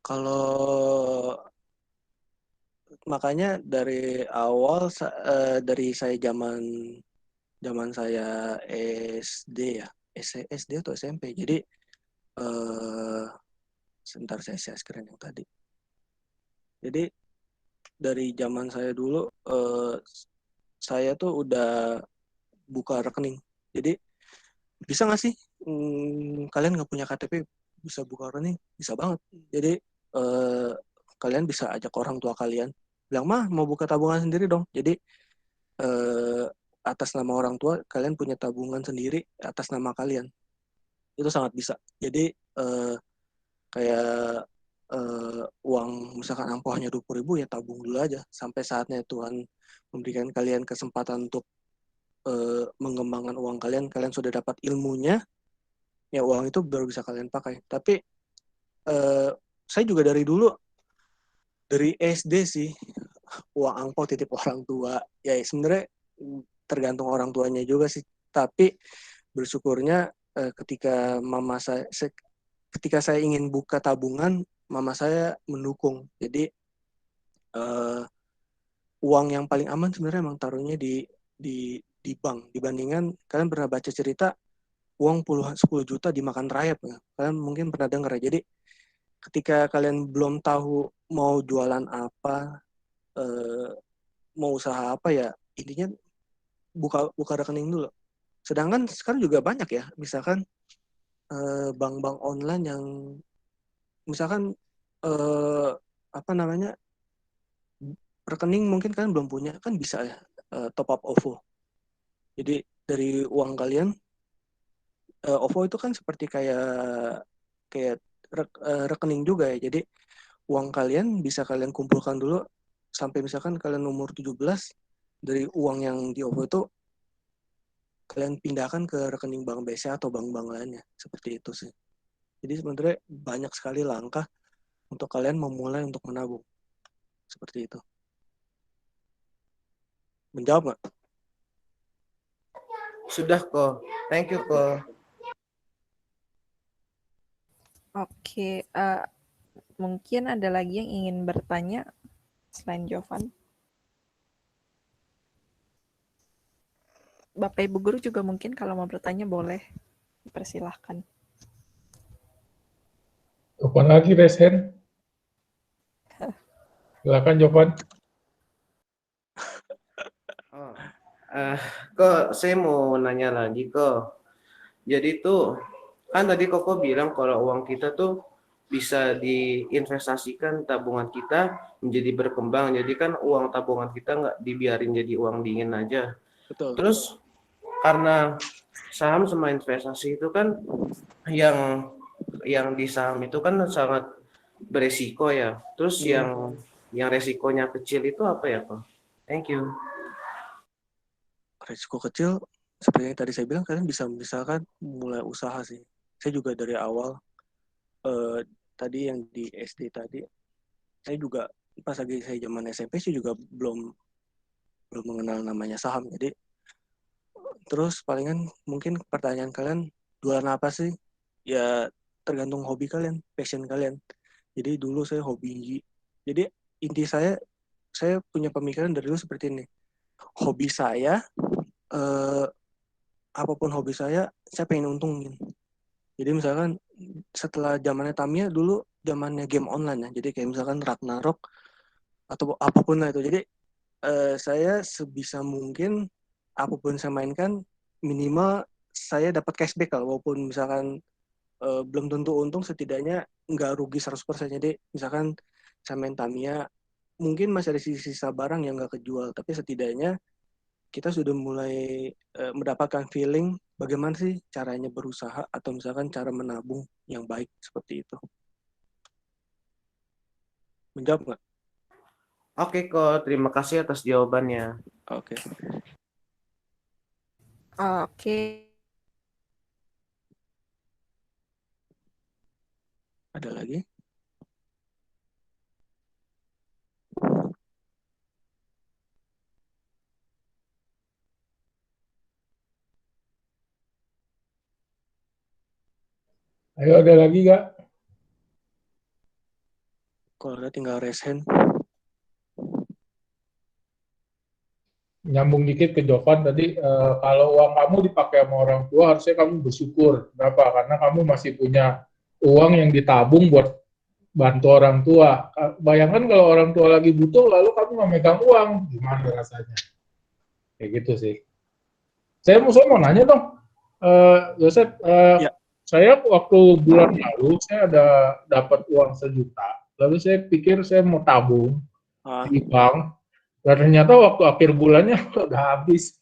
kalau makanya dari awal dari saya zaman saya SD ya, SD atau SMP. Jadi sebentar saya screen yang tadi. Jadi dari zaman saya dulu saya tuh udah buka rekening. Jadi bisa nggak sih kalian nggak punya KTP bisa buka rekening? Bisa banget. Jadi kalian bisa ajak orang tua kalian bilang mah mau buka tabungan sendiri dong. Jadi atas nama orang tua kalian punya tabungan sendiri atas nama kalian. Itu sangat bisa. Jadi kayak uang misalkan ampohnya 20.000 ya tabung dulu aja sampai saatnya Tuhan memberikan kalian kesempatan untuk mengembangkan uang kalian sudah dapat ilmunya, ya uang itu baru bisa kalian pakai. Tapi saya juga dari dulu dari SD sih uang angpau titip orang tua. Ya sebenarnya tergantung orang tuanya juga sih. Tapi bersyukurnya ketika ketika saya ingin buka tabungan, mama saya mendukung. Jadi uang yang paling aman sebenarnya emang taruhnya di bank. Dibandingkan kalian pernah baca cerita uang puluhan 10 juta dimakan rayap ya. Kalian mungkin pernah dengar ya. Jadi ketika kalian belum tahu mau jualan apa, mau usaha apa ya, intinya buka rekening dulu. Sedangkan sekarang juga banyak ya, misalkan bank-bank online yang misalkan apa namanya rekening mungkin kalian belum punya, kan bisa ya top up OVO. Jadi dari uang kalian OVO itu kan seperti kayak rekening juga ya. Jadi uang kalian bisa kalian kumpulkan dulu sampai misalkan kalian umur 17, dari uang yang di OVO itu kalian pindahkan ke rekening bank BCA atau bank-bank lainnya. Seperti itu sih. Jadi sebenarnya banyak sekali langkah untuk kalian memulai untuk menabung. Seperti itu. Menjawab nggak? Sudah Ko. Thank you Ko. Oke, mungkin ada lagi yang ingin bertanya selain Jovan. Bapak Ibu Guru juga mungkin kalau mau bertanya boleh, dipersilahkan. Jovan lagi resen. Silakan Jovan. Kok saya mau nanya lagi Ko. Jadi tuh kan tadi Koko bilang kalau uang kita tuh bisa diinvestasikan tabungan kita menjadi berkembang. Jadi kan uang tabungan kita nggak dibiarin jadi uang dingin aja. Betul. Terus karena saham sama investasi itu kan yang di saham itu kan sangat beresiko ya. Terus yang resikonya kecil itu apa ya Ko? Thank you. Risiko kecil seperti yang tadi saya bilang, kalian bisa misalkan mulai usaha sih. Saya juga dari awal tadi yang di SD tadi, saya juga pas lagi saya zaman SMP sih juga belum mengenal namanya saham. Jadi terus palingan mungkin pertanyaan kalian, jualan apa sih? Ya tergantung hobi kalian, passion kalian. Jadi dulu saya hobi. Jadi inti saya punya pemikiran dari dulu seperti ini. Hobi saya apapun hobi saya pengen untungin. Jadi misalkan setelah zamannya Tamiya dulu zamannya game online ya. Jadi kayak misalkan Ragnarok atau apapun lah itu. Jadi saya sebisa mungkin apapun saya mainkan minimal saya dapat cashback lah, walaupun misalkan belum tentu untung, setidaknya nggak rugi 100%. Jadi misalkan saya main Tamiya mungkin masih ada sisa barang yang nggak kejual, tapi setidaknya kita sudah mulai mendapatkan feeling bagaimana sih caranya berusaha atau misalkan cara menabung yang baik seperti itu. Menjawab nggak? Oke kok, terima kasih atas jawabannya. Oke. Oke. Ada lagi? Ayo, ada lagi nggak? Kalau ada tinggal raise hand. Nyambung dikit ke Jovan tadi, kalau uang kamu dipakai sama orang tua, harusnya kamu bersyukur. Kenapa? Karena kamu masih punya uang yang ditabung buat bantu orang tua. Bayangkan kalau orang tua lagi butuh, lalu kamu nggak megang uang, gimana rasanya? Kayak gitu sih. Saya mau nanya dong, Joseph, Ya. saya waktu bulan lalu, saya ada dapat uang 1 juta, lalu saya pikir saya mau tabung di bank, dan ternyata waktu akhir bulannya udah habis.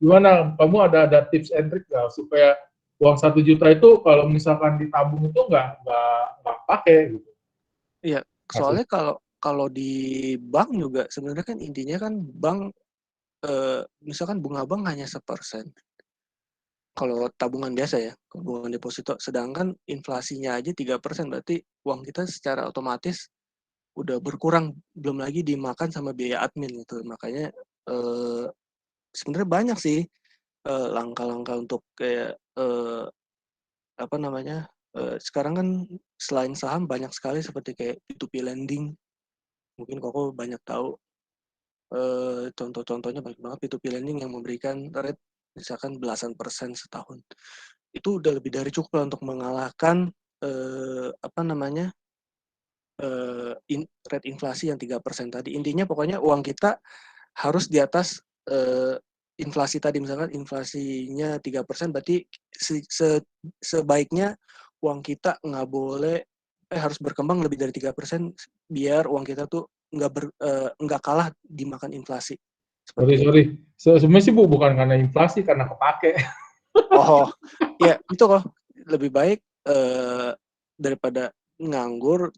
Gimana? Kamu ada tips and trick nggak supaya uang 1 juta itu kalau misalkan ditabung itu nggak pakai gitu? Iya, soalnya kalau di bank juga sebenarnya kan intinya kan bank misalkan bunga bank hanya 1%. Kalau tabungan biasa ya, tabungan deposito, sedangkan inflasinya aja 3%, berarti uang kita secara otomatis udah berkurang, belum lagi dimakan sama biaya admin gitu. Makanya sebenarnya banyak sih langkah-langkah untuk kayak apa namanya, sekarang kan selain saham banyak sekali seperti kayak P2P lending, mungkin Koko banyak tahu. Contoh-contohnya banyak banget P2P lending yang memberikan rate misalkan belasan persen setahun. Itu udah lebih dari cukup untuk mengalahkan apa namanya, rate inflasi yang 3% tadi. Intinya pokoknya uang kita harus di atas inflasi tadi, misalkan inflasinya 3%, berarti sebaiknya uang kita nggak boleh harus berkembang lebih dari 3% biar uang kita tuh nggak kalah dimakan inflasi. Sorry. Sebenarnya sih bukan karena inflasi, karena kepake. Oh, ya itu kok lebih baik daripada nganggur,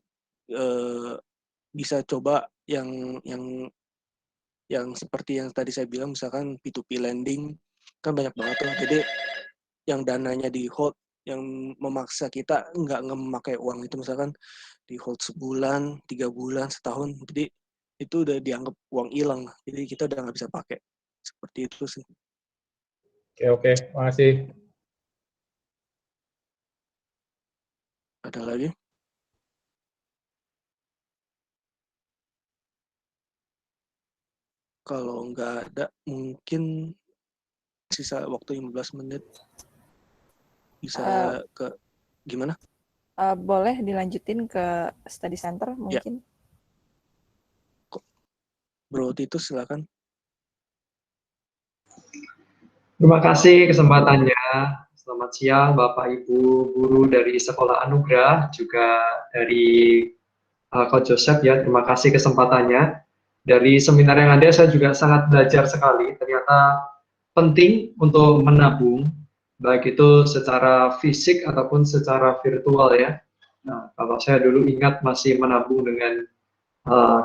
bisa coba yang seperti yang tadi saya bilang, misalkan P2P lending kan banyak banget tuh. Jadi yang dananya di hold, yang memaksa kita nggak memakai uang itu, misalkan di hold sebulan, 3 bulan, setahun, jadi itu udah dianggap uang hilang, jadi kita udah nggak bisa pakai. Seperti itu sih. Oke, makasih. Ada lagi? Kalau nggak ada, mungkin sisa waktu 15 menit bisa ke gimana? Boleh dilanjutin ke study center mungkin? Bro Titus, silakan. Terima kasih kesempatannya. Selamat siang Bapak Ibu guru dari Sekolah Anugerah, juga dari Coach Joseph ya. Terima kasih kesempatannya. Dari seminar yang ada saya juga sangat belajar sekali. Ternyata penting untuk menabung, baik itu secara fisik ataupun secara virtual ya. Nah, kalau saya dulu ingat masih menabung dengan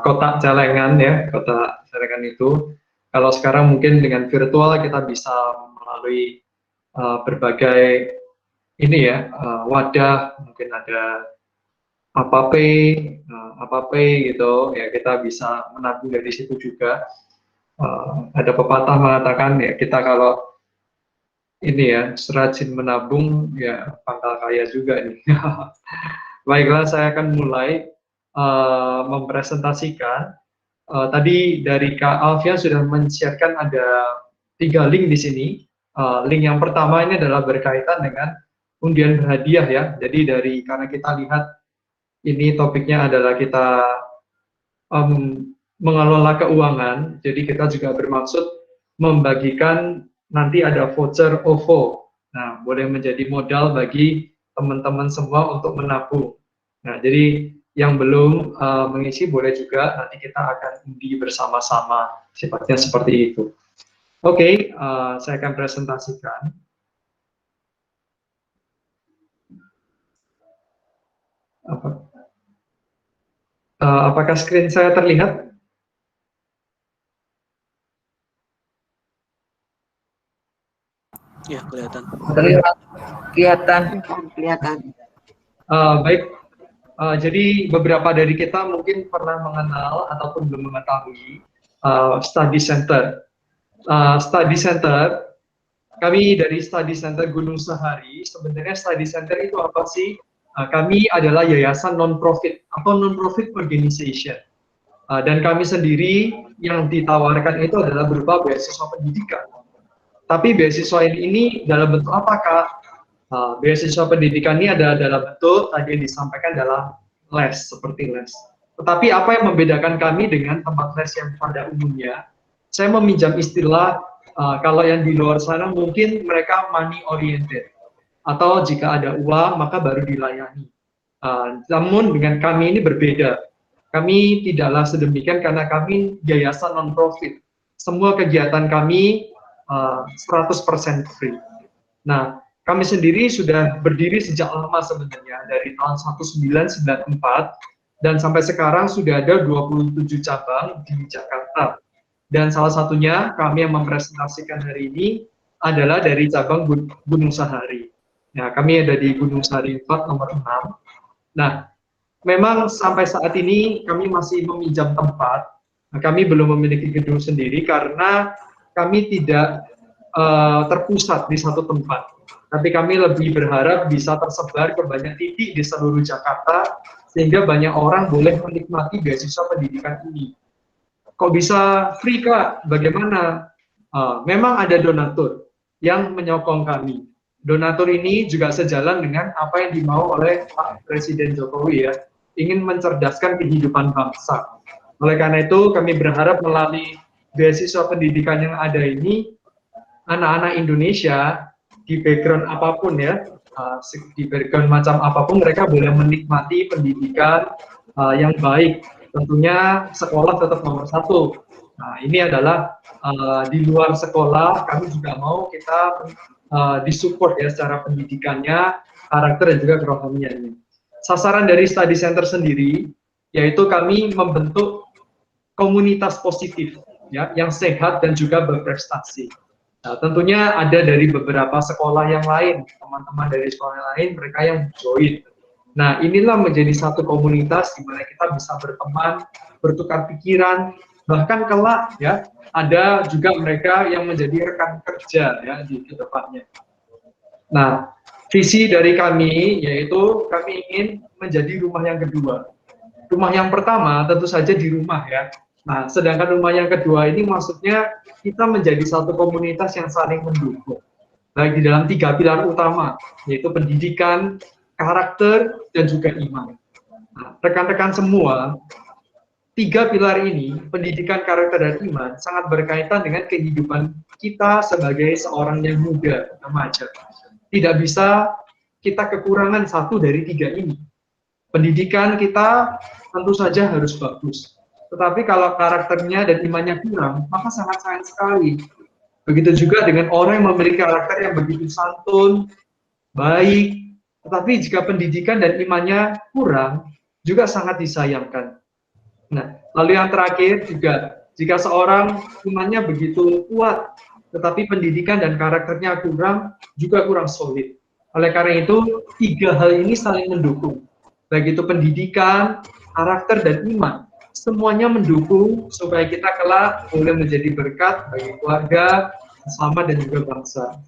kotak celengan ya, kotak celengan itu. Kalau sekarang mungkin dengan virtual kita bisa melalui berbagai ini ya, wadah, mungkin ada Apapay gitu ya, kita bisa menabung dari situ juga. Ada pepatah mengatakan ya, kita kalau ini ya serajin menabung ya pangkal kaya juga nih. Baiklah, saya akan mulai mempresentasikan. Tadi dari Kak Alfian sudah men-sharekan ada 3 link di sini. Link yang pertama ini adalah berkaitan dengan undian berhadiah ya. Jadi karena kita lihat ini topiknya adalah kita mengelola keuangan, jadi kita juga bermaksud membagikan nanti ada voucher OVO. Nah, boleh menjadi modal bagi teman-teman semua untuk menabung. Nah, jadi yang belum mengisi boleh juga nanti kita akan undi bersama-sama, sifatnya seperti itu. Oke, saya akan presentasikan. Apakah screen saya terlihat? Ya, kelihatan. Terlihat. Kelihatan. Baik, jadi beberapa dari kita mungkin pernah mengenal ataupun belum mengetahui Study Center. Study Center, kami dari Study Center Gunung Sahari, sebenarnya Study Center itu apa sih? Kami adalah yayasan non-profit atau non-profit organization. Dan kami sendiri yang ditawarkan itu adalah berupa beasiswa pendidikan. Tapi beasiswa ini dalam bentuk apa, Kak? Beasiswa pendidikan ini ada dalam bentuk tadi yang disampaikan adalah les, seperti les. Tetapi apa yang membedakan kami dengan tempat les yang pada umumnya? Saya meminjam istilah, kalau yang di luar sana mungkin mereka money oriented, atau jika ada uang maka baru dilayani. Namun dengan kami ini berbeda. Kami tidaklah sedemikian karena kami yayasan non-profit. Semua kegiatan kami 100% free. Nah, kami sendiri sudah berdiri sejak lama sebenarnya, dari tahun 1994, dan sampai sekarang sudah ada 27 cabang di Jakarta. Dan salah satunya kami yang mempresentasikan hari ini adalah dari cabang Gunung Sahari. Nah, kami ada di Gunung Sahari 4 nomor 6. Nah, memang sampai saat ini kami masih meminjam tempat. Nah, kami belum memiliki gedung sendiri karena kami tidak terpusat di satu tempat. Tapi kami lebih berharap bisa tersebar ke banyak titik di seluruh Jakarta, sehingga banyak orang boleh menikmati beasiswa pendidikan ini. Kok bisa free, Kak? Bagaimana? Memang ada donatur yang menyokong kami. Donatur ini juga sejalan dengan apa yang dimau oleh Pak Presiden Jokowi ya, ingin mencerdaskan kehidupan bangsa. Oleh karena itu, kami berharap melalui beasiswa pendidikan yang ada ini, anak-anak Indonesia di background apapun ya, di background macam apapun, mereka boleh menikmati pendidikan yang baik. Tentunya sekolah tetap nomor satu. Nah, ini adalah di luar sekolah, kami juga mau kita disupport ya secara pendidikannya, karakter dan juga kerohaniannya. Sasaran dari Study Center sendiri, yaitu kami membentuk komunitas positif, ya, yang sehat dan juga berprestasi. Nah, tentunya ada dari beberapa sekolah yang lain, teman-teman dari sekolah yang lain, mereka yang join. Nah, inilah menjadi satu komunitas di mana kita bisa berteman, bertukar pikiran, bahkan kelak ya, ada juga mereka yang menjadi rekan kerja ya di kedepannya. Nah, visi dari kami yaitu kami ingin menjadi rumah yang kedua. Rumah yang pertama tentu saja di rumah ya. Nah, sedangkan rumah yang kedua ini maksudnya kita menjadi satu komunitas yang saling mendukung. Baik di dalam 3 pilar utama, yaitu pendidikan, karakter, dan juga iman. Nah, rekan-rekan semua, 3 pilar ini, pendidikan, karakter, dan iman, sangat berkaitan dengan kehidupan kita sebagai seorang yang muda, remaja. Tidak bisa kita kekurangan satu dari 3 ini. Pendidikan kita tentu saja harus bagus. Tetapi kalau karakternya dan imannya kurang, maka sangat sayang sekali. Begitu juga dengan orang yang memiliki karakter yang begitu santun, baik, tetapi jika pendidikan dan imannya kurang, juga sangat disayangkan. Nah, lalu yang terakhir juga, jika seorang imannya begitu kuat, tetapi pendidikan dan karakternya kurang, juga kurang solid. Oleh karena itu, 3 hal ini saling mendukung. Baik itu pendidikan, karakter, dan iman. Semuanya mendukung supaya kita kelak boleh menjadi berkat bagi keluarga, sesama, dan juga bangsa.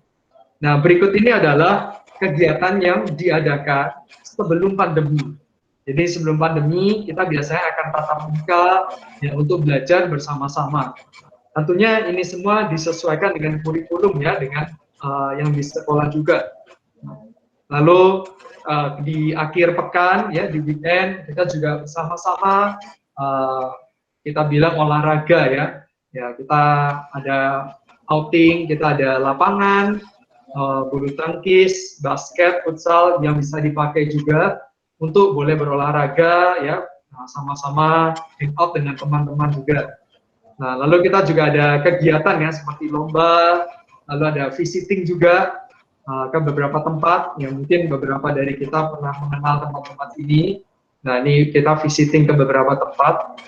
Nah, berikut ini adalah kegiatan yang diadakan sebelum pandemi. Jadi sebelum pandemi kita biasanya akan tatap muka ya, untuk belajar bersama-sama. Tentunya ini semua disesuaikan dengan kurikulum ya, dengan yang di sekolah juga. Lalu di akhir pekan ya, di weekend kita juga bersama-sama kita bilang olahraga ya. Ya, kita ada outing, kita ada lapangan, bulu tangkis, basket, futsal yang bisa dipakai juga untuk boleh berolahraga ya, sama-sama hangout dengan teman-teman juga. Nah, lalu kita juga ada kegiatan ya seperti lomba, lalu ada visiting juga ke beberapa tempat yang mungkin beberapa dari kita pernah mengenal tempat-tempat ini. Nah, ini kita visiting ke beberapa tempat.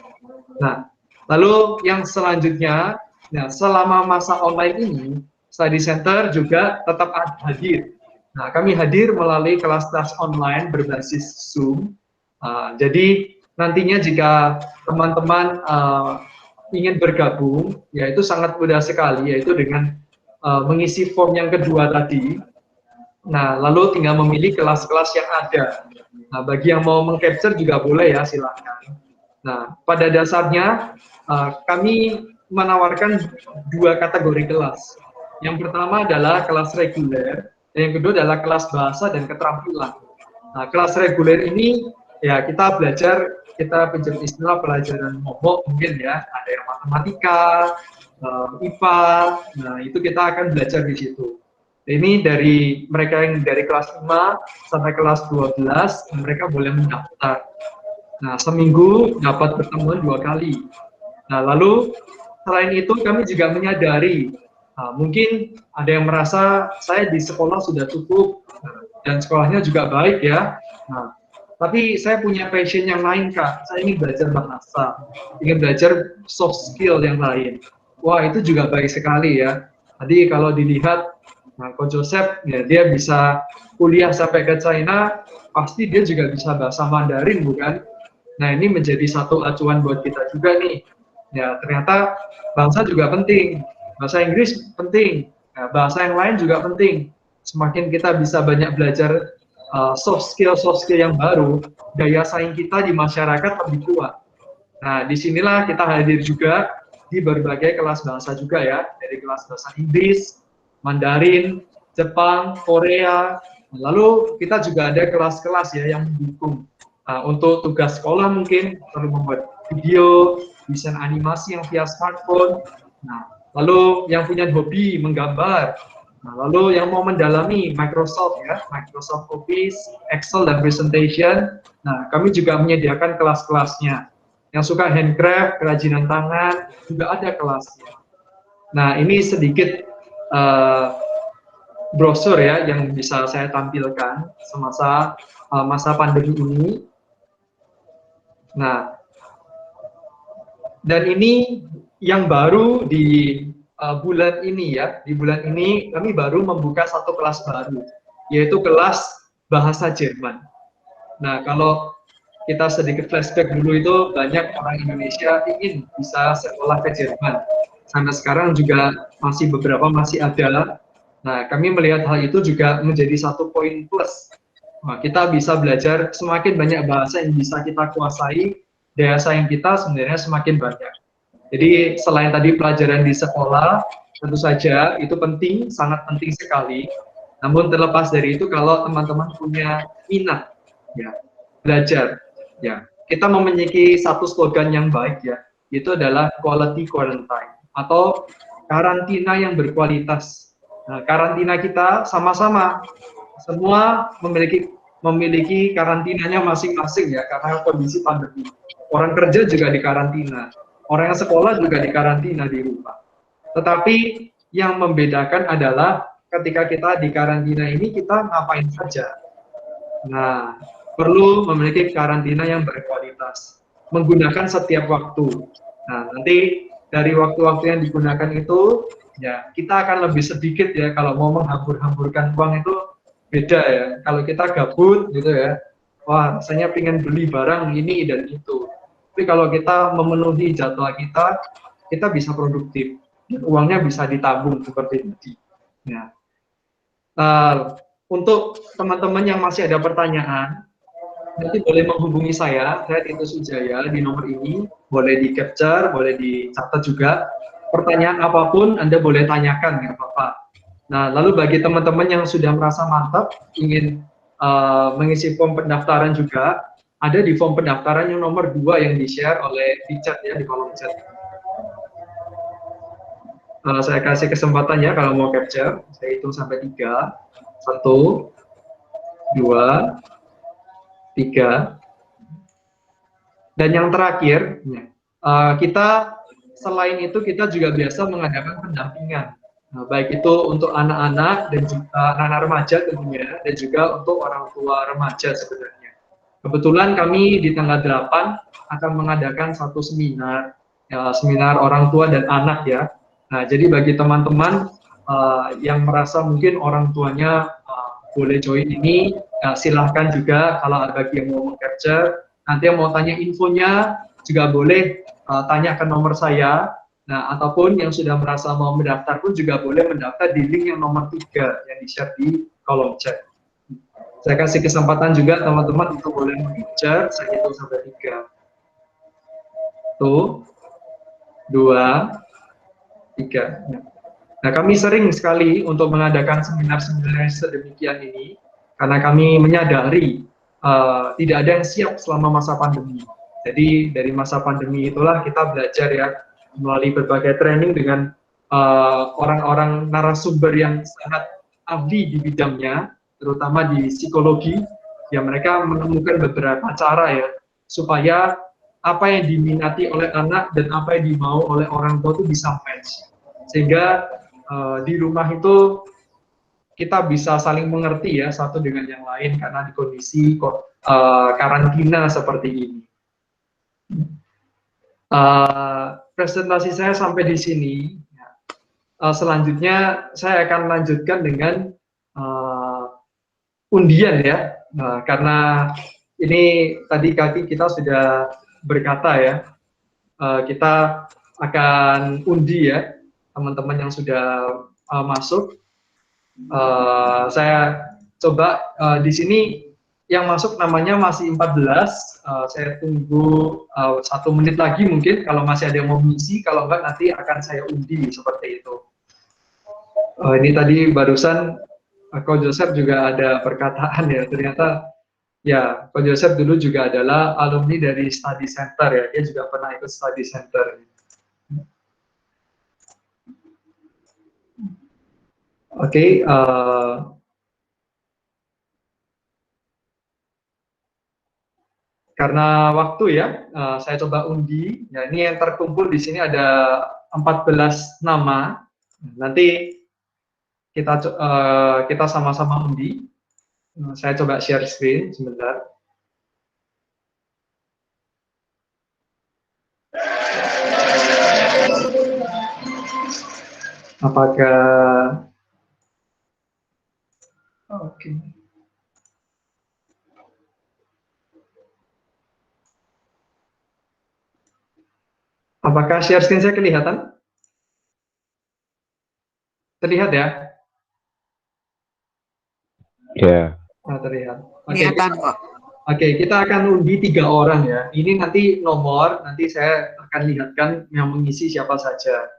Nah, lalu yang selanjutnya, nah selama masa online ini, Study Center juga tetap hadir. Nah, kami hadir melalui kelas-kelas online berbasis Zoom. Jadi nantinya jika teman-teman ingin bergabung, yaitu sangat mudah sekali, yaitu dengan mengisi form yang kedua tadi. Nah, lalu tinggal memilih kelas-kelas yang ada. Nah, bagi yang mau meng-capture juga boleh ya, silakan. Nah, pada dasarnya kami menawarkan 2 kategori kelas. Yang pertama adalah kelas reguler, dan yang kedua adalah kelas bahasa dan keterampilan. Nah, kelas reguler ini ya kita belajar, kita pinjam istilah pelajaran momok mungkin ya, ada yang matematika, IPA, nah itu kita akan belajar di situ. Ini dari mereka yang dari kelas 5 sampai kelas 12, mereka boleh mendaftar. Nah, seminggu dapat pertemuan 2 kali. Nah, lalu selain itu kami juga menyadari, mungkin ada yang merasa saya di sekolah sudah cukup, dan sekolahnya juga baik ya. Nah, tapi saya punya passion yang lain, Kak. Saya ingin belajar bahasa, ingin belajar soft skill yang lain. Wah, itu juga baik sekali ya. Tadi kalau dilihat, nah, Coach Joseph, ya, dia bisa kuliah sampai ke China, pasti dia juga bisa bahasa Mandarin, bukan? Nah, ini menjadi satu acuan buat kita juga nih. Ya, ternyata bahasa juga penting. Bahasa Inggris penting. Nah, bahasa yang lain juga penting. Semakin kita bisa banyak belajar soft skill yang baru, daya saing kita di masyarakat lebih kuat. Nah, disinilah kita hadir juga di berbagai kelas bahasa juga ya, dari kelas bahasa Inggris, Mandarin, Jepang, Korea. Lalu kita juga ada kelas-kelas ya yang mendukung. Untuk tugas sekolah mungkin perlu membuat video, desain animasi yang via smartphone. Nah, lalu yang punya hobi menggambar. Nah, lalu yang mau mendalami Microsoft ya, Microsoft Office, Excel dan presentation. Nah, kami juga menyediakan kelas-kelasnya. Yang suka handcraft, kerajinan tangan, juga ada kelasnya. Nah, ini sedikit brosur ya yang bisa saya tampilkan semasa masa pandemi ini. Nah, dan ini yang baru di bulan ini ya, di bulan ini kami baru membuka satu kelas baru, yaitu kelas bahasa Jerman. Nah, kalau kita sedikit flashback dulu itu banyak orang Indonesia ingin bisa sekolah ke Jerman. Sampai sekarang juga beberapa masih ada. Nah, kami melihat hal itu juga menjadi satu poin plus. Nah, kita bisa belajar semakin banyak bahasa yang bisa kita kuasai, daya saing kita sebenarnya semakin banyak. Jadi selain tadi pelajaran di sekolah, tentu saja itu penting, sangat penting sekali. Namun terlepas dari itu, kalau teman-teman punya minat, ya belajar, ya kita memiliki satu slogan yang baik ya, itu adalah quality quarantine atau karantina yang berkualitas. Nah, karantina kita sama-sama, semua memiliki karantinanya masing-masing ya, karena kondisi pandemi. Orang kerja juga di karantina, orang yang sekolah juga di karantina di rumah. Tetapi yang membedakan adalah ketika kita di karantina ini kita ngapain saja. Nah, perlu memiliki karantina yang berkualitas, menggunakan setiap waktu. Nah, nanti dari waktu-waktu yang digunakan itu, ya kita akan lebih sedikit ya kalau mau menghambur-hamburkan uang itu beda ya. Kalau kita gabut gitu ya, wah rasanya pengen beli barang ini dan itu. Tapi kalau kita memenuhi jadwal kita, kita bisa produktif. Dan uangnya bisa ditabung seperti tadi. Ya. Untuk teman-teman yang masih ada pertanyaan, nanti boleh menghubungi saya Tito Sujaya di nomor ini. Boleh di-capture, boleh dicatat juga. Pertanyaan apapun Anda boleh tanyakan, nggak apa-apa. Nah, lalu bagi teman-teman yang sudah merasa mantap, ingin mengisi form pendaftaran juga, ada di form pendaftaran yang nomor 2 yang di-share oleh di chat ya, di kolom chat. Saya kasih kesempatan ya kalau mau capture, saya hitung sampai 3. 1, 2, 3. Dan yang terakhir, kita selain itu kita juga biasa mengadakan pendampingan. Nah, baik itu untuk anak-anak dan juga anak-anak remaja tentunya, dan juga untuk orang tua remaja sebenarnya. Kebetulan kami di tanggal 8 akan mengadakan satu seminar, ya, seminar orang tua dan anak ya. Nah, jadi bagi teman-teman yang merasa mungkin orang tuanya boleh join ini, silahkan juga kalau bagi yang mau capture, nanti yang mau tanya infonya juga boleh tanya ke nomor saya. Nah, ataupun yang sudah merasa mau mendaftar pun juga boleh mendaftar di link yang nomor 3 yang di-share di kolom chat. Saya kasih kesempatan juga teman-teman untuk boleh meng-capture, saya hitung sampai 3. 1, 2, 3. Nah, kami sering sekali untuk mengadakan seminar-seminar sedemikian ini, karena kami menyadari tidak ada yang siap selama masa pandemi. Jadi dari masa pandemi itulah kita belajar ya, melalui berbagai training dengan orang-orang narasumber yang sangat ahli di bidangnya, terutama di psikologi, ya mereka menemukan beberapa cara ya, supaya apa yang diminati oleh anak dan apa yang dimau oleh orang tua itu bisa match. Sehingga di rumah itu kita bisa saling mengerti ya satu dengan yang lain karena di kondisi karantina seperti ini. Presentasi saya sampai di sini. Selanjutnya saya akan lanjutkan dengan undian ya, karena ini tadi kita sudah berkata ya, kita akan undi ya teman-teman yang sudah masuk. Saya coba di sini yang masuk namanya masih 14, saya tunggu 1 menit lagi mungkin kalau masih ada yang mau mengisi, kalau enggak nanti akan saya undi seperti itu. Ini tadi barusan Ko Joseph juga ada perkataan ya, ternyata ya Ko Joseph dulu juga adalah alumni dari study center ya, dia juga pernah ikut study center. Oke, karena waktu ya, saya coba undi. Ya, ini yang terkumpul di sini ada 14 nama. Nanti kita sama-sama undi. Saya coba share screen sebentar. Apakah oke. Apakah share screen saya kelihatan? Terlihat ya? Ya. Nah, terlihat. Kelihatan kok. Oke, kita akan undi 3 orang ya. Ini nanti nomor, nanti saya akan lihatkan yang mengisi siapa saja.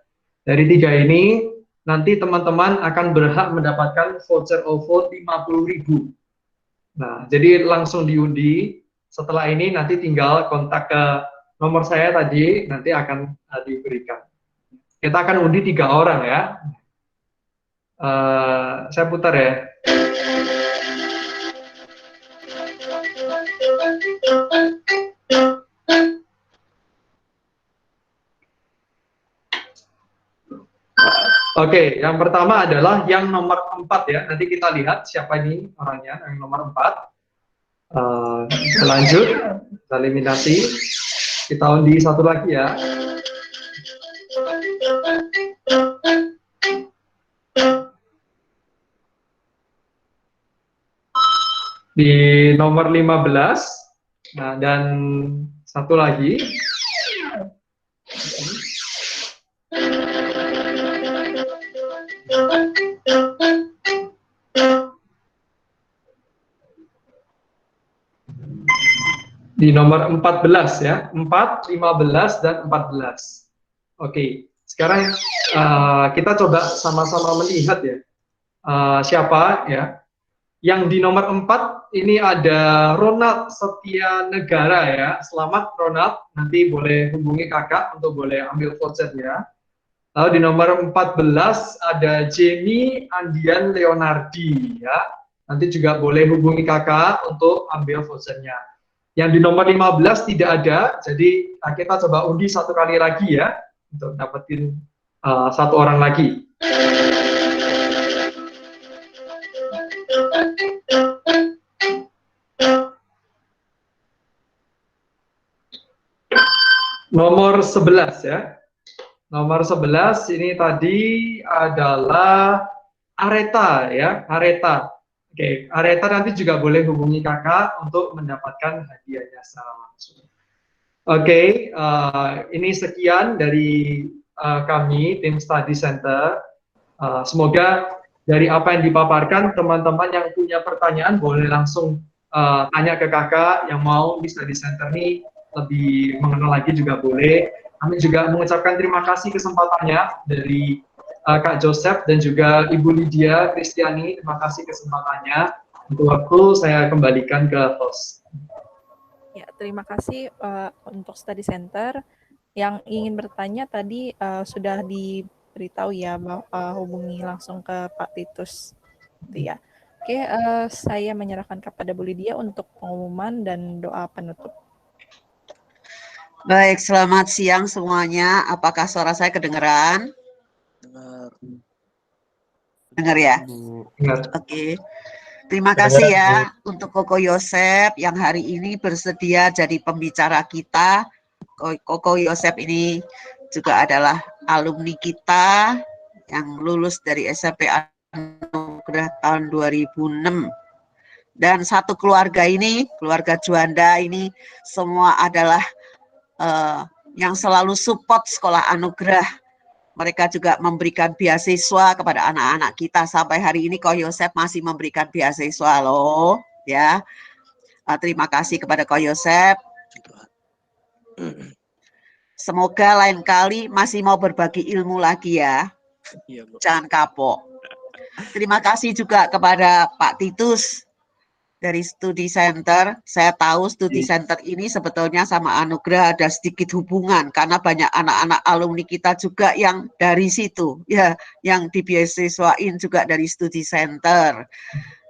Dari 3 ini, nanti teman-teman akan berhak mendapatkan voucher OVO 50.000. Nah, jadi langsung diundi. Setelah ini nanti tinggal kontak ke nomor saya tadi, nanti akan diberikan. Kita akan undi 3 orang ya. Saya putar ya. Oke, yang pertama adalah yang nomor 4 ya. Nanti kita lihat siapa ini orangnya, yang nomor 4. Kita lanjut, kita eliminasi. Kita undi 1 lagi ya. Di nomor 15. Nah, dan 1 lagi. Di nomor 14 ya, 4, 15, dan 14. Oke, sekarang kita coba sama-sama melihat ya, siapa ya. Yang di nomor 4 ini ada Ronald Setia Negara ya. Selamat Ronald, nanti boleh hubungi kakak untuk boleh ambil vouchernya. Lalu di nomor 14 ada Jenny Andian Leonardi ya. Nanti juga boleh hubungi kakak untuk ambil vouchernya. Yang di nomor 15 tidak ada, jadi kita coba undi 1 kali lagi ya. untuk dapetin satu orang lagi. Nomor 11 ya. Nomor 11 ini tadi adalah Areta ya, Areta. Oke, Areta nanti juga boleh hubungi kakak untuk mendapatkan hadiahnya secara langsung. Oke, ini sekian dari kami tim Study Center. Semoga dari apa yang dipaparkan, teman-teman yang punya pertanyaan boleh langsung tanya ke kakak. Yang mau di Study Center ini lebih mengenal lagi juga boleh. Kami juga mengucapkan terima kasih kesempatannya dari Kak Joseph dan juga Ibu Lydia Kristiani. Terima kasih kesempatannya. Untuk waktu saya kembalikan ke host. Ya, terima kasih untuk Study Center. Yang ingin bertanya tadi sudah diberitahu ya, hubungi langsung ke Pak Titus. Gitu ya. Oke, saya menyerahkan kepada Bu Lydia untuk pengumuman dan doa penutup. Baik, selamat siang semuanya. Apakah suara saya kedengeran? Dengar ya? Oke. Terima kasih ya untuk Koko Yosep yang hari ini bersedia jadi pembicara kita. Koko Yosep ini juga adalah alumni kita yang lulus dari SMP Anugerah tahun 2006. Dan satu keluarga ini, keluarga Juanda ini semua adalah yang selalu support Sekolah Anugerah. Mereka juga memberikan beasiswa kepada anak-anak kita. Sampai hari ini Ko Yosep masih memberikan beasiswa loh, ya. Terima kasih kepada Ko Yosep. Semoga lain kali masih mau berbagi ilmu lagi ya. Jangan kapok. Terima kasih juga kepada Pak Titus dari Studi Center. Saya tahu Studi Center ini sebetulnya sama Anugerah ada sedikit hubungan karena banyak anak-anak alumni kita juga yang dari situ ya, yang dibeasiswain juga dari Studi Center.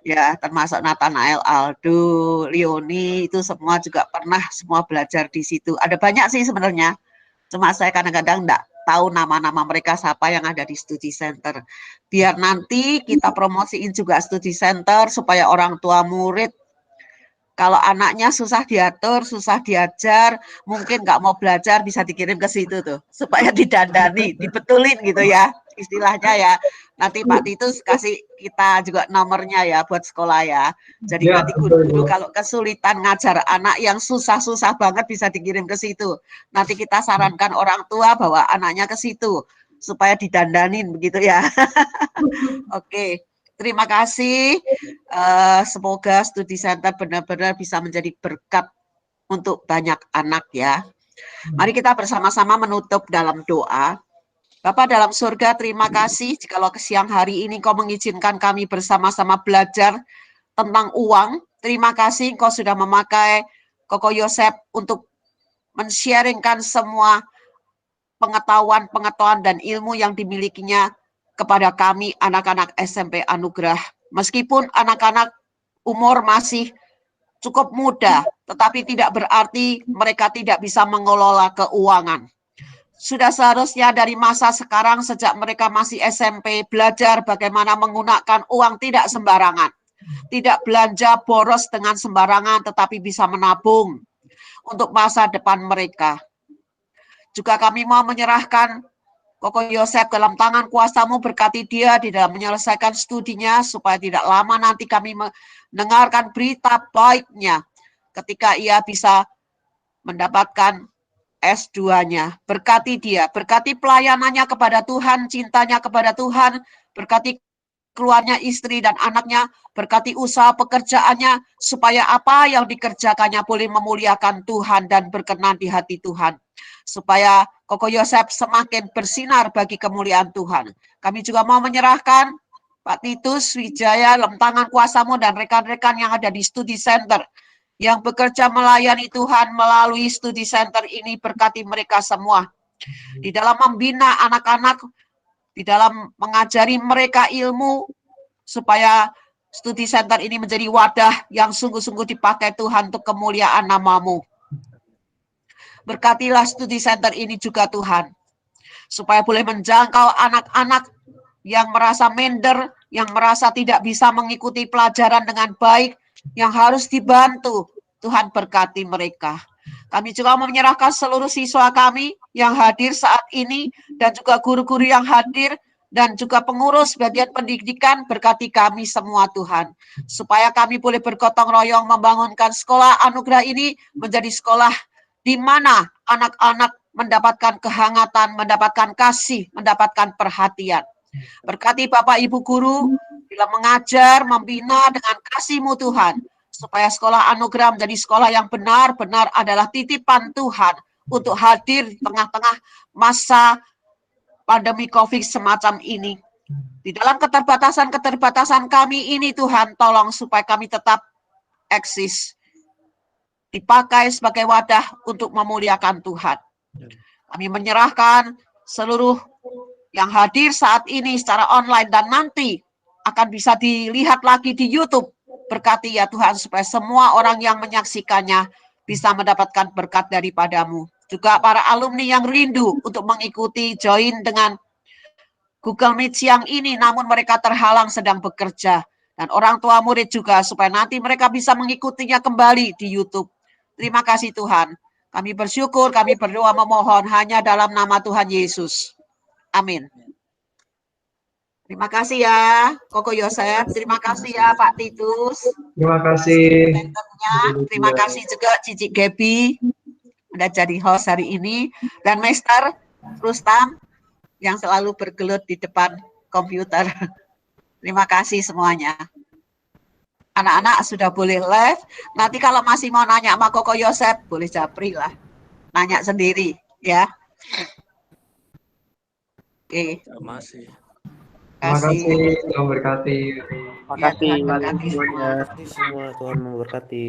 Ya, termasuk Nathanael, Aldo, Leoni itu semua juga pernah semua belajar di situ. Ada banyak sih sebenarnya. Cuma saya kadang-kadang enggak tahu nama-nama mereka siapa yang ada di Studi Center. Biar nanti kita promosiin juga Studi Center supaya orang tua murid kalau anaknya susah diatur, susah diajar, mungkin nggak mau belajar bisa dikirim ke situ tuh supaya didandani, dibetulin gitu ya istilahnya ya. Nanti Pak Titus kasih kita juga nomornya ya buat sekolah ya. Jadi nanti guru-guru kalau kesulitan ngajar anak yang susah-susah banget bisa dikirim ke situ. Nanti kita sarankan orang tua bawa anaknya ke situ supaya didandanin begitu ya. Oke, terima kasih. Semoga Studi Center benar-benar bisa menjadi berkat untuk banyak anak ya. Mari kita bersama-sama menutup dalam doa. Bapa dalam surga, terima kasih jikalau ke siang hari ini Kau mengizinkan kami bersama-sama belajar tentang uang. Terima kasih Kau sudah memakai Koko Yosep untuk men-sharingkan semua pengetahuan dan ilmu yang dimilikinya kepada kami anak-anak SMP Anugerah. Meskipun anak-anak umur masih cukup muda, tetapi tidak berarti mereka tidak bisa mengelola keuangan. Sudah seharusnya dari masa sekarang sejak mereka masih SMP belajar bagaimana menggunakan uang tidak sembarangan. Tidak belanja boros dengan sembarangan tetapi bisa menabung untuk masa depan mereka. Juga kami mau menyerahkan Koko Yosep dalam tangan kuasa-Mu, berkati dia di dalam menyelesaikan studinya supaya tidak lama nanti kami mendengarkan berita baiknya ketika ia bisa mendapatkan S2-nya. Berkati dia, berkati pelayanannya kepada Tuhan, cintanya kepada Tuhan, berkati keluarnya istri dan anaknya, berkati usaha pekerjaannya, supaya apa yang dikerjakannya boleh memuliakan Tuhan dan berkenan di hati Tuhan. Supaya Koko Yosep semakin bersinar bagi kemuliaan Tuhan. Kami juga mau menyerahkan Pak Titus Wijaya dalam tangan kuasa-Mu dan rekan-rekan yang ada di Studi Center yang bekerja melayani Tuhan melalui Studi Center ini, berkati mereka semua. Di dalam membina anak-anak, di dalam mengajari mereka ilmu, supaya Studi Center ini menjadi wadah yang sungguh-sungguh dipakai Tuhan untuk kemuliaan nama-Mu. Berkatilah Studi Center ini juga Tuhan. supaya boleh menjangkau anak-anak yang merasa minder, yang merasa tidak bisa mengikuti pelajaran dengan baik, yang harus dibantu. Tuhan berkati mereka. Kami juga menyerahkan seluruh siswa kami yang hadir saat ini, dan juga guru-guru yang hadir, dan juga pengurus bagian pendidikan, berkati kami semua Tuhan. Supaya kami boleh bergotong royong membangunkan sekolah anugerah ini menjadi sekolah di mana anak-anak mendapatkan kehangatan, mendapatkan kasih, mendapatkan perhatian. Berkati Bapak Ibu Guru, bila mengajar, membina dengan kasih-Mu Tuhan, supaya sekolah anugerah menjadi sekolah yang benar-benar adalah titipan Tuhan untuk hadir di tengah-tengah masa pandemi COVID semacam ini. Di dalam keterbatasan-keterbatasan kami ini, Tuhan, tolong supaya kami tetap eksis, dipakai sebagai wadah untuk memuliakan Tuhan. Kami menyerahkan seluruh yang hadir saat ini secara online dan nanti akan bisa dilihat lagi di YouTube. Berkati ya Tuhan, supaya semua orang yang menyaksikannya bisa mendapatkan berkat daripada-Mu. Juga para alumni yang rindu untuk mengikuti join dengan Google Meet siang ini, namun mereka terhalang sedang bekerja. Dan orang tua murid juga, supaya nanti mereka bisa mengikutinya kembali di YouTube. Terima kasih Tuhan. Kami bersyukur, kami berdoa memohon hanya dalam nama Tuhan Yesus. Amin. Terima kasih ya, Koko Yosef. Terima kasih ya, Pak Titus. Terima kasih. Terima kasih juga Cici Gebi udah jadi host hari ini, dan Master Rustam yang selalu bergelut di depan komputer. Terima kasih semuanya. Anak-anak sudah boleh live. Nanti kalau masih mau nanya sama Koko Yosef, boleh japri lah. Nanya sendiri, ya. Oke. Terima kasih. Terima kasih, Tuhan berkati. Ya, Tuhan berkati Terima kasih semua, Tuhan memberkati.